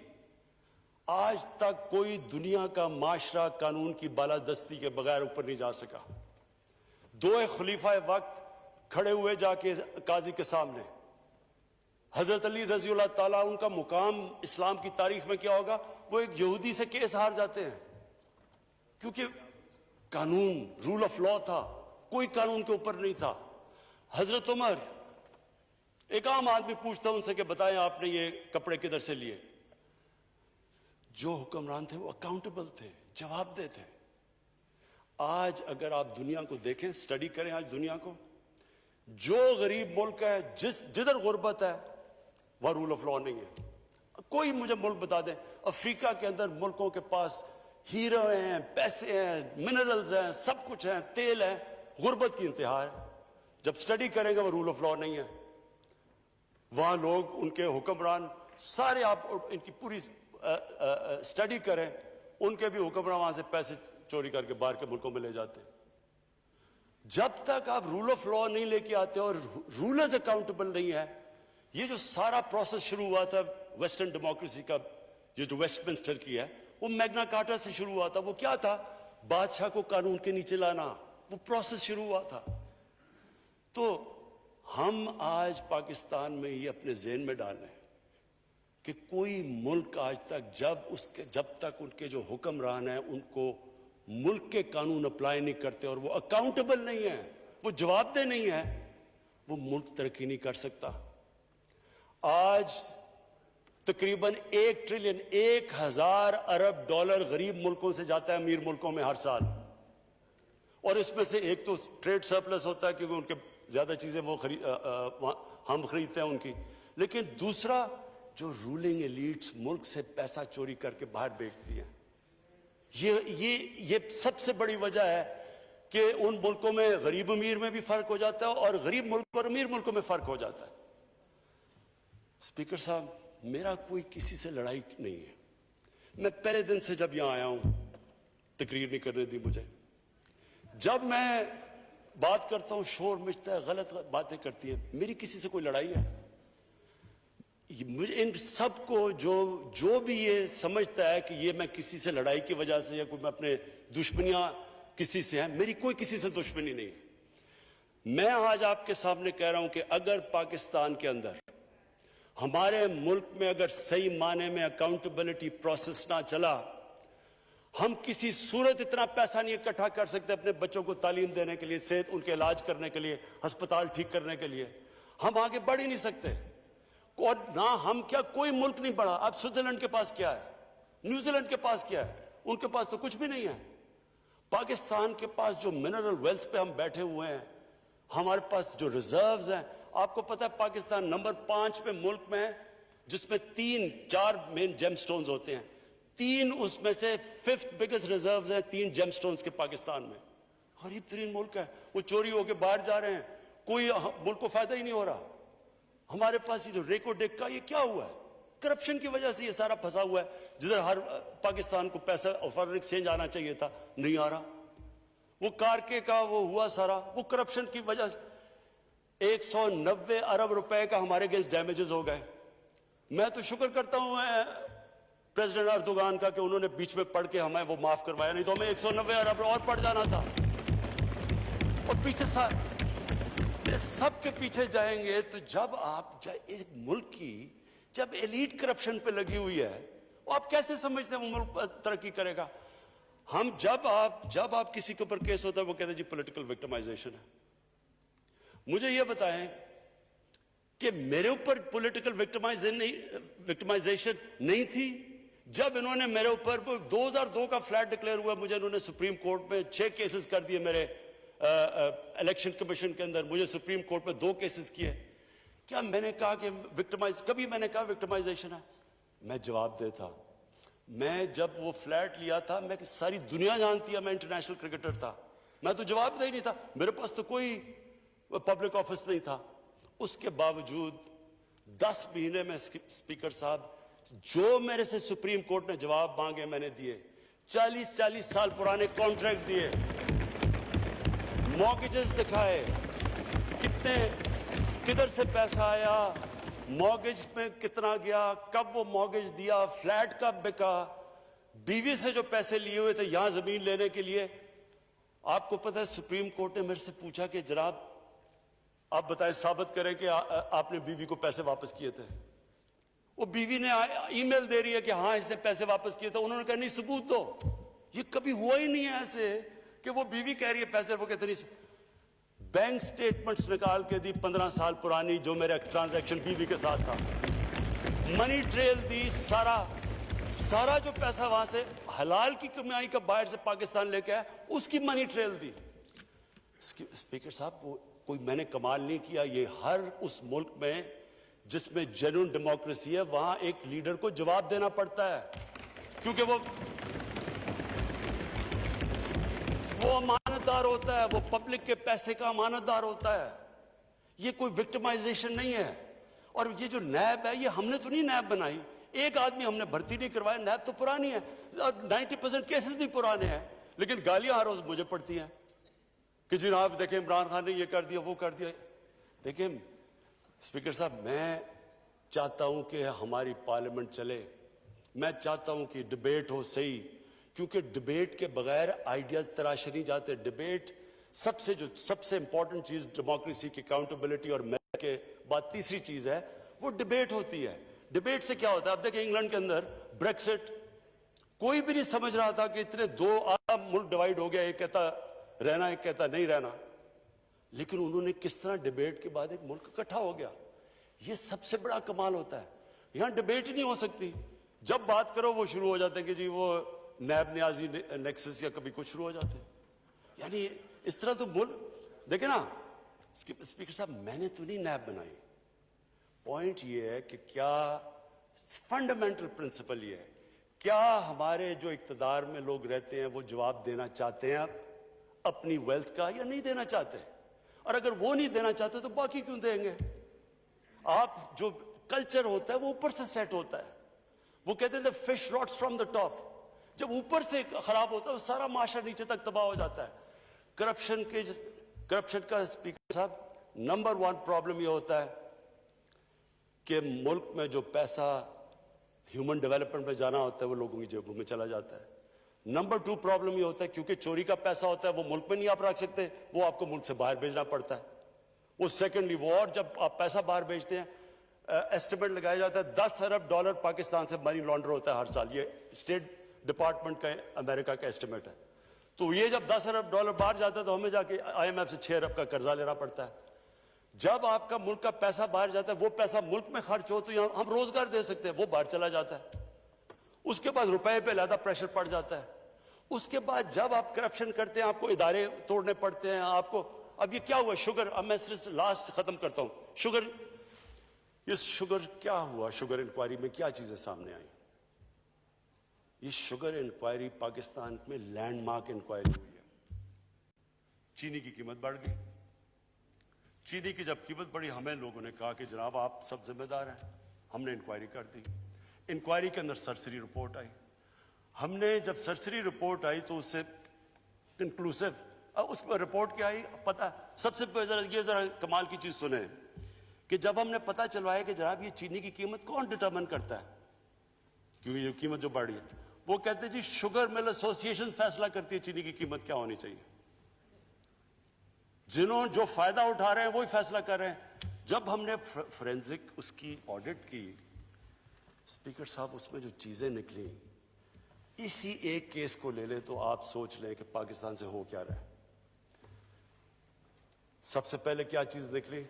آج تک کوئی دنیا کا معاشرہ قانون کی بالادستی کے بغیر اوپر نہیں جا سکا۔ 2 خلیفہ وقت کھڑے ہوئے جا کے قاضی کے سامنے، حضرت علی رضی اللہ تعالیٰ، ان کا مقام اسلام کی تاریخ میں کیا ہوگا؟ وہ ایک یہودی سے کیس ہار جاتے ہیں، کیونکہ قانون، رول آف لا تھا، کوئی قانون کے اوپر نہیں تھا۔ حضرت عمر، ایک عام آدمی پوچھتا ان سے کہ بتائیں آپ نے یہ کپڑے کدھر سے لیے؟ جو حکمران تھے وہ اکاؤنٹیبل تھے، جواب دہ تھے۔ آج اگر آپ دنیا کو دیکھیں، سٹڈی کریں آج دنیا کو، جو غریب ملک ہے، جدھر غربت ہے، وہ رول آف لا نہیں ہے۔ کوئی مجھے ملک بتا دیں، افریقہ کے اندر ملکوں کے پاس ہیرو ہیں، پیسے ہیں، منرلز ہیں، سب کچھ ہیں، تیل ہے، غربت کی انتہا ہے۔ جب سٹڈی کریں گے وہ رول آف لا نہیں ہے۔ وہاں لوگ، ان کے حکمران سارے، آپ ان کی پوری سٹڈی کریں، ان کے بھی حکمران وہاں سے پیسے چوری کر کے باہر کے ملکوں میں لے جاتے ہیں۔ جب تک آپ رول آف لا نہیں لے کے آتے اور رولرز اکاؤنٹیبل نہیں ہے، یہ جو سارا پروسیس شروع ہوا تھا ویسٹرن ڈیموکریسی کا، یہ جو ویسٹ منسٹر کی ہے، وہ میگنا کارٹا سے شروع ہوا تھا۔ وہ کیا تھا؟ بادشاہ کو قانون کے نیچے لانا، وہ پروسیس شروع ہوا تھا۔ تو ہم آج پاکستان میں یہ اپنے ذہن میں ڈال لیں کہ کوئی ملک آج تک جب تک ان کے جو حکمران ہیں ان کو ملک کے قانون اپلائی نہیں کرتے اور وہ اکاؤنٹیبل نہیں ہیں، وہ جواب دہ نہیں ہیں، وہ ملک ترقی نہیں کر سکتا۔ آج تقریباً 1 ٹریلین 1000 ارب ڈالر غریب ملکوں سے جاتا ہے امیر ملکوں میں ہر سال، اور اس میں سے ایک تو ٹریڈ سرپلس ہوتا ہے کیونکہ ان کے زیادہ چیزیں ہم خریدتے ہیں ان کی، لیکن دوسرا جو رولنگ ایلیٹس ملک سے پیسہ چوری کر کے باہر بیچتی ہیں، یہ سب سے بڑی وجہ ہے کہ ان ملکوں میں غریب امیر میں بھی فرق ہو جاتا ہے اور غریب ملک اور امیر ملکوں میں فرق ہو جاتا ہے۔ اسپیکر صاحب، میرا کوئی کسی سے لڑائی نہیں ہے۔ میں پہلے دن سے جب یہاں آیا ہوں، تقریر نہیں کرنے دی مجھے، جب میں بات کرتا ہوں شور مچتا ہے، غلط باتیں کرتی ہیں، میری کسی سے کوئی لڑائی ہے؟ ان سب کو جو بھی یہ سمجھتا ہے کہ یہ میں کسی سے لڑائی کی وجہ سے یا کوئی میں اپنے دشمنیاں کسی سے ہیں، میری کوئی کسی سے دشمنی نہیں ہے۔ میں آج آپ کے سامنے کہہ رہا ہوں کہ اگر پاکستان کے اندر، ہمارے ملک میں اگر صحیح معنی میں اکاؤنٹیبلٹی پروسیس نہ چلا، ہم کسی صورت اتنا پیسہ نہیں اکٹھا کر سکتے اپنے بچوں کو تعلیم دینے کے لیے، صحت ان کے علاج کرنے کے لیے، ہسپتال ٹھیک کرنے کے لیے، ہم آگے بڑھ ہی نہیں سکتے۔ اور نہ ہم کیا، کوئی ملک نہیں بڑھا۔ اب سوئٹزرلینڈ کے پاس کیا ہے؟ نیوزی لینڈ کے پاس کیا ہے؟ ان کے پاس تو کچھ بھی نہیں ہے. پاکستان کے پاس جو منرل ویلتھ پہ ہم بیٹھے ہوئے ہیں, ہمارے پاس جو ریزروز ہیں, آپ کو پتا ہے پاکستان نمبر 5 پہ ملک میں ہے جس میں 3-4 مین جیم سٹونز ہوتے ہیں. 3 اس میں سے 5th بگیسٹ ریزروز ہیں 3 جیم سٹونز کے پاکستان میں. غریب ترین ملک ہے, وہ چوری ہو کے باہر جا رہے ہیں, کوئی ملک کو فائدہ ہی نہیں ہو رہا. ہمارے پاس یہ جو ریکو ڈیک کا یہ کیا ہوا ہے؟ کرپشن کی وجہ سے یہ سارا پھنسا ہوا ہے. جدھر ہر پاکستان کو پیسہ فارن ایکسچینج آنا چاہیے تھا, نہیں آ رہا. وہ کارکے کا وہ ہوا سارا, وہ کرپشن کی وجہ سے 190 ارب روپے کا ہمارے اگینسٹ ڈیمیجز ہو گئے. میں تو شکر کرتا ہوں پریزیڈنٹ اردوغان کا کہ انہوں نے بیچ میں پڑھ کے ہمیں وہ معاف کروایا, نہیں تو ہمیں 190 ارب اور پڑ جانا تھا. اور پیچھے سب کے پیچھے جائیں گے تو جب آپ ایک ملک کی جب ایلیٹ کرپشن پہ لگی ہوئی ہے, وہ آپ کیسے سمجھتے ہیں وہ ملک ترقی کرے گا؟ ہم جب آپ کسی کے اوپر کیس ہوتا ہے وہ کہتے ہیں جی پولیٹیکل وکٹمائزیشن ہے. مجھے یہ بتائیں کہ میرے اوپر پولیٹیکل وکٹمائزیشن نہیں تھی جب انہوں نے میرے اوپر 2002 کا فلیٹ ڈکلیئر ہوا, مجھے انہوں نے سپریم کورٹ میں 6 کیسز کر دیے. میرے الیکشن کمیشن کے اندر مجھے سپریم کورٹ میں 2 کیسز کیے. کیا میں نے کہا کہ کبھی میں نے کہا وکٹمائزیشن ہے؟ میں جواب دیتا. میں جب وہ فلیٹ لیا تھا, میں ساری دنیا جانتی ہے میں انٹرنیشنل کرکٹر تھا, میں تو جواب دہ ہی نہیں تھا, میرے پاس تو کوئی پبلک آفس نہیں تھا. اس کے باوجود 10 مہینے میں اسپیکر صاحب جو میرے سے سپریم کورٹ نے جواب مانگے میں نے دیے. 40 سال پرانے کانٹریکٹ دیے, مارگیجز دکھائے, کدھر سے پیسہ آیا, مارگیج میں کتنا گیا, کب وہ مارگیج دیا, فلیٹ کب بکا, بیوی سے جو پیسے لیے ہوئے تھے یہاں زمین لینے کے لیے. آپ کو پتہ ہے سپریم کورٹ نے میرے سے پوچھا کہ جناب آپ بتائیں, ثابت کریں کہ آپ نے بیوی کو پیسے واپس کیے تھے. وہ بیوی نے ای میل دے رہی ہے کہ ہاں اس نے پیسے واپس کیے تھے. انہوں نے کہا نہیں ثبوت دو. یہ کبھی ہوا ہی نہیں ہے ایسے کہ وہ بیوی کہہ رہی ہے پیسے, وہ کہتے نہیں. بینک سٹیٹمنٹس نکال کے دی 15 سال پرانی جو میرا ٹرانزیکشن بیوی کے ساتھ تھا, منی ٹریل دی, سارا جو پیسہ وہاں سے حلال کی کمائی کا باہر سے پاکستان لے کے آیا اس کی منی ٹریل دی. اسپیکر صاحب کوئی میں نے کمال نہیں کیا. یہ ہر اس ملک میں جس میں جنون ڈیموکریسی ہے وہاں ایک لیڈر کو جواب دینا پڑتا ہے, کیونکہ وہ امانت دار ہوتا ہے, وہ پبلک کے پیسے کا امانت دار ہوتا ہے. یہ کوئی وکٹمائزیشن نہیں ہے. اور یہ جو نیب ہے یہ ہم نے تو نہیں نیب بنائی, ایک آدمی ہم نے بھرتی نہیں کروایا. نیب تو پرانی ہے, 90% کیسز بھی پرانے ہیں, لیکن گالیاں ہر روز مجھے پڑتی ہیں کہ جناب دیکھیں عمران خان نے یہ کر دیا وہ کر دیا. دیکھیں اسپیکر صاحب, میں چاہتا ہوں کہ ہماری پارلیمنٹ چلے, میں چاہتا ہوں کہ ڈبیٹ ہو صحیح, کیونکہ ڈبیٹ کے بغیر آئیڈیاز تراشے نہیں جاتے. ڈبیٹ سب سے امپورٹنٹ چیز ڈیموکریسی کی اکاؤنٹیبلٹی اور میرٹ کے بعد تیسری چیز ہے وہ ڈبیٹ ہوتی ہے. ڈبیٹ سے کیا ہوتا ہے؟ اب دیکھیں انگلینڈ کے اندر بریکسٹ, کوئی بھی نہیں سمجھ رہا تھا کہ اتنے 2 عالم ملک ڈیوائیڈ ہو گیا, ایک کہتا رہنا ایک کہتا نہیں رہنا, لیکن انہوں نے کس طرح ڈبیٹ کے بعد ایک ملک اکٹھا ہو گیا. یہ سب سے بڑا کمال ہوتا ہے. یہاں ڈبیٹ ہی نہیں ہو سکتی, جب بات کرو وہ شروع ہو جاتے ہیں کہ جی وہ نیب نیازی نیکسس یا کبھی کچھ شروع ہو جاتے ہیں. یعنی اس طرح تو دیکھیں نا اسپیکر صاحب, میں نے تو نہیں نیب بنائی. پوائنٹ یہ ہے کہ کیا فنڈامنٹل پرنسپل یہ ہے, کیا ہمارے جو اقتدار میں لوگ رہتے ہیں وہ جواب دینا چاہتے ہیں اپنی ویلتھ کا یا نہیں دینا چاہتے؟ اور اگر وہ نہیں دینا چاہتے تو باقی کیوں دیں گے؟ آپ جو کلچر ہوتا ہے وہ اوپر سے سیٹ ہوتا ہے. وہ کہتے ہیں fish rots from the top. جب اوپر سے خراب ہوتا ہے سارا معاشرہ نیچے تک تباہ ہو جاتا ہے. کرپشن کا اسپیکر صاحب نمبر 1 پرابلم یہ ہوتا ہے کہ ملک میں جو پیسہ ہیومن ڈیولپمنٹ میں جانا ہوتا ہے وہ لوگوں کی جیبوں میں چلا جاتا ہے. نمبر 2 پرابلم یہ ہوتا ہے کیونکہ چوری کا پیسہ ہوتا ہے وہ ملک میں نہیں آپ رکھ سکتے, وہ آپ کو ملک سے باہر بھیجنا پڑتا ہے. وہ سیکنڈلی وہ, اور جب آپ پیسہ باہر بھیجتے ہیں ایسٹیمیٹ لگایا جاتا ہے $10 ارب پاکستان سے منی لانڈر ہوتا ہے ہر سال. یہ اسٹیٹ ڈپارٹمنٹ کا امریکہ کا ایسٹیمیٹ ہے. تو یہ جب $10 ارب باہر جاتا ہے تو ہمیں جا کے IMF سے 6 ارب کا قرضہ لینا پڑتا ہے. جب آپ کا ملک کا پیسہ باہر جاتا ہے وہ پیسہ ملک میں خرچ ہو تو یہاں ہم روزگار دے سکتے ہیں, وہ باہر چلا جاتا ہے. اس کے بعد روپے پہ زیادہ پریشر پڑ جاتا ہے. اس کے بعد جب آپ کرپشن کرتے ہیں آپ کو ادارے توڑنے پڑتے ہیں آپ کو. اب یہ کیا ہوا شوگر, اب میں صرف لاسٹ ختم کرتا ہوں. شوگر, اس شوگر کیا ہوا, شوگر انکوائری میں کیا چیزیں سامنے آئیں؟ یہ شوگر انکوائری پاکستان میں لینڈ مارک انکوائری ہوئی ہے. چینی کی قیمت بڑھ گئی. چینی کی جب قیمت بڑھی ہمیں لوگوں نے کہا کہ جناب آپ سب ذمہ دار ہیں. ہم نے انکوائری کر دی. انکوائری کے اندر سرسری رپورٹ آئی. ہم نے جب سرسری رپورٹ آئی تو اس سے کنکلوسیو, اس رپورٹ کیا آئی پتہ, سب سے پہلے یہ ذرا کمال کی چیز سنیں کہ جب ہم نے پتہ چلوایا کہ جناب یہ چینی کی قیمت کون ڈٹرمن کرتا ہے, کیونکہ یہ قیمت جو بڑھی ہے, وہ کہتے ہیں جی شوگر مل ایسوسی ایشن فیصلہ کرتی ہے چینی کی قیمت کیا ہونی چاہیے. جنہوں جو فائدہ اٹھا رہے ہیں وہی فیصلہ کر رہے ہیں. جب ہم نے فورینزک اس کی آڈٹ کی, اسپیکر صاحب اس میں جو چیزیں نکلی, اسی ایک کیس کو لے لیں تو آپ سوچ لیں کہ پاکستان سے ہو کیا رہا ہے. سب سے پہلے کیا چیز نکلی,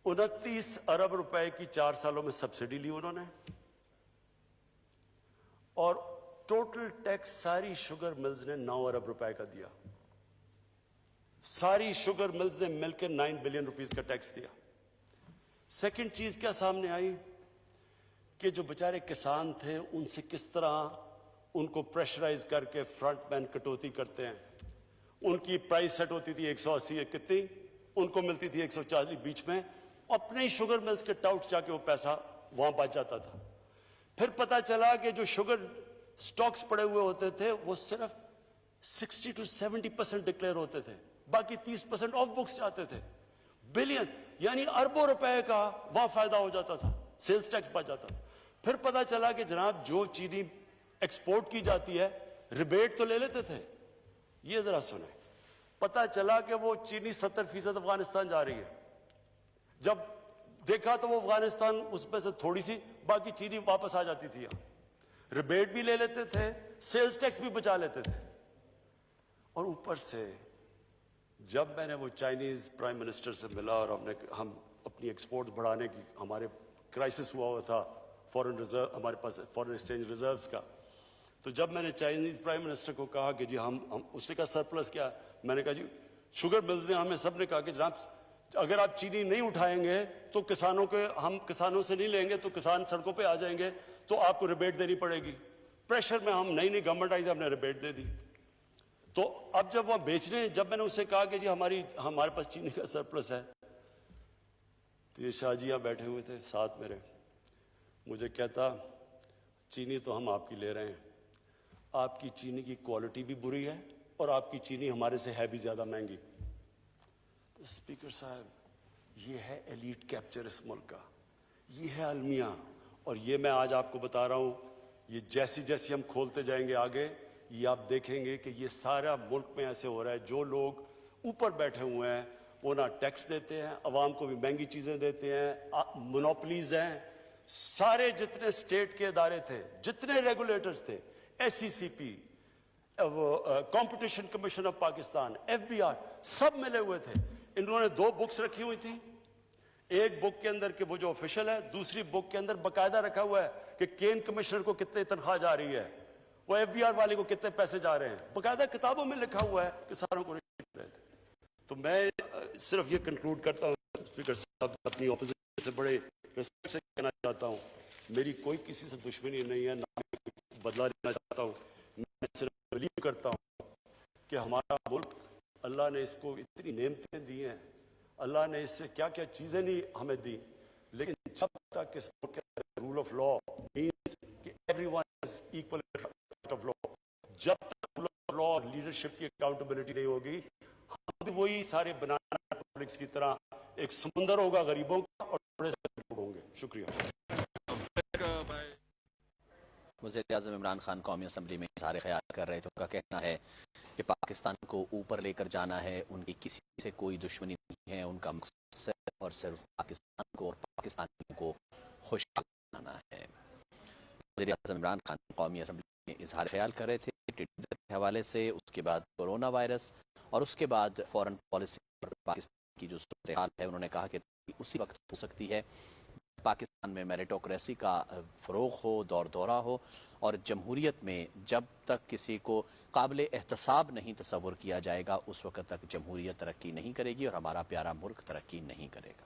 29 ارب روپے کی 4 سالوں میں سبسڈی لی انہوں نے, اور ٹوٹل ٹیکس ساری شوگر ملز نے 9 ارب روپے کا دیا. ساری شوگر ملز نے مل کے 9 بلین روپیز کا ٹیکس دیا. سیکنڈ چیز کیا سامنے آئی کہ جو بیچارے کسان تھے ان سے کس طرح ان کو پریشرائز کر کے فرنٹ مین کٹوتی کرتے ہیں. ان کی پرائس سیٹ ہوتی تھی 180 کتنی, ان کو ملتی تھی 140 بیچ میں. اپنے ہی شوگر ملز کے ٹاؤٹ جا کے وہ پیسہ وہاں بچ جاتا تھا. پھر پتا چلا کہ جو شوگر سٹاکس پڑے ہوئے ہوتے تھے وہ صرف 60 to 70% ڈکلیئر ہوتے تھے, باقی 30% آف بکس جاتے تھے. بلین یعنی اربوں روپے کا وہاں فائدہ ہو جاتا تھا, سیلز ٹیکس بچ جاتا تھا. پھر پتا چلا کہ جناب جو چینی ایکسپورٹ کی جاتی ہے ریبیٹ تو لے لیتے تھے. یہ ذرا سنیں, پتا چلا کہ وہ چینی 70% افغانستان جا رہی ہے. جب دیکھا تو وہ افغانستان اس میں سے تھوڑی سی, باقی چینی واپس آ جاتی تھی. ریبیٹ بھی لے لیتے تھے, سیلز ٹیکس بھی بچا لیتے تھے. اور اوپر سے جب میں نے وہ چائنیز پرائم منسٹر سے ملا اور ہم اپنی ایکسپورٹ بڑھانے کی, ہمارے کرائسس ہوا تھا فورن ریزرو, ہمارے پاس فورن ایکسچینج ریزروز کا, تو جب میں نے چائنیز پرائم منسٹر کو کہا کہ جی ہم اس نے کہا سرپلس کیا, میں نے کہا جی شوگر ملز نے ہمیں سب نے کہا کہ جناب اگر آپ چینی نہیں اٹھائیں گے تو کسانوں کے, ہم کسانوں سے نہیں لیں گے تو کسان سڑکوں پہ آ جائیں گے تو آپ کو ریبیٹ دینی پڑے گی. پریشر میں ہم نئی گورنمنٹ آئی تھی, ہم نے ریبیٹ دے دی. تو اب جب وہ بیچنے, جب میں نے اسے کہا کہ جی ہمارے پاس چینی کا سرپلس ہے, تو یہ شاہ جیاں بیٹھے ہوئے تھے ساتھ میرے, مجھے کہتا چینی تو ہم آپ کی لے رہے ہیں, آپ کی چینی کی کوالٹی بھی بری ہے اور آپ کی چینی ہمارے سے ہے بھی زیادہ مہنگی. تو اسپیکر صاحب یہ ہے ایلیٹ کیپچر اس ملک کا, یہ ہے المیہ. اور یہ میں آج آپ کو بتا رہا ہوں, یہ جیسی جیسی ہم کھولتے جائیں گے آگے, یہ آپ دیکھیں گے کہ یہ سارا ملک میں ایسے ہو رہا ہے. جو لوگ اوپر بیٹھے ہوئے ہیں وہ نہ ٹیکس دیتے ہیں, عوام کو بھی مہنگی چیزیں دیتے ہیں, مونوپلیز ہیں. سارے جتنے اسٹیٹ کے ادارے تھے, جتنے ریگولیٹرز تھے, S C C P, competition commission of Pakistan, F B R, سب ملے ہوئے تھے. انہوں نے 2 بکس رکھی ہوئی تھی. ایک بک کے اندر کہ وہ جو آفیشل ہے, دوسری بک کے اندر باقاعدہ رکھا ہوا ہے کہ کین کمشنر کو کتنے تنخواہ جا رہی ہے, وہ ایف بی آر والے کو کتنے پیسے جا رہے ہیں. باقاعدہ کتابوں میں لکھا ہوا ہے کہ ساروں کو رہے تھے. تو میں صرف یہ کنکلوڈ کرتا ہوں, اسپیکر صاحب اپنی اپوزیشن سے بڑے ریسپیکٹ سے کہنا چاہتا ہوں, میری کوئی کسی سے دشمنی نہیں ہے, نہ بدلہ لینا چاہتا ہوں. میں صرف بلیو کرتا ہوں کہ ہمارا ملک, اللہ نے اس کو اتنی نعمتیں دی ہیں, اللہ نے اس سے کیا کیا چیزیں نہیں ہمیں دی, لیکن جب تک اس ملک کے رول آف لا مینس کہ every one is equal of law, جب تک رول آف لا اور لیڈرشپ کی اکاؤنٹیبلٹی نہیں ہوگی, ہم بھی وہی سارے بنانا ریپبلکس کی طرح ایک سمندر ہوگا غریبوں کا اور بڑے سے لوگ ہوں گے. شکریہ. وزیر اعظم عمران خان قومی اسمبلی میں اظہار خیال کر رہے تھے. ان کا کہنا ہے کہ پاکستان کو اوپر لے کر جانا ہے, ان کی کسی سے کوئی دشمنی نہیں ہے, ان کا مقصد صرف اور صرف پاکستان کو اور پاکستانیوں کو خوشحال بنانا ہے. وزیر اعظم عمران خان قومی اسمبلی میں اظہار خیال کر رہے تھے ٹڈی دل کے حوالے سے, اس کے بعد کورونا وائرس اور اس کے بعد فارن پالیسی پر پاکستان کی جو صورتحال ہے. انہوں نے کہا کہ اسی وقت ہو سکتی ہے پاکستان میں میریٹوکریسی کا فروغ ہو، دور دورہ ہو، اور جمہوریت میں جب تک کسی کو قابل احتساب نہیں تصور کیا جائے گا اس وقت تک جمہوریت ترقی نہیں کرے گی اور ہمارا پیارا ملک ترقی نہیں کرے گا۔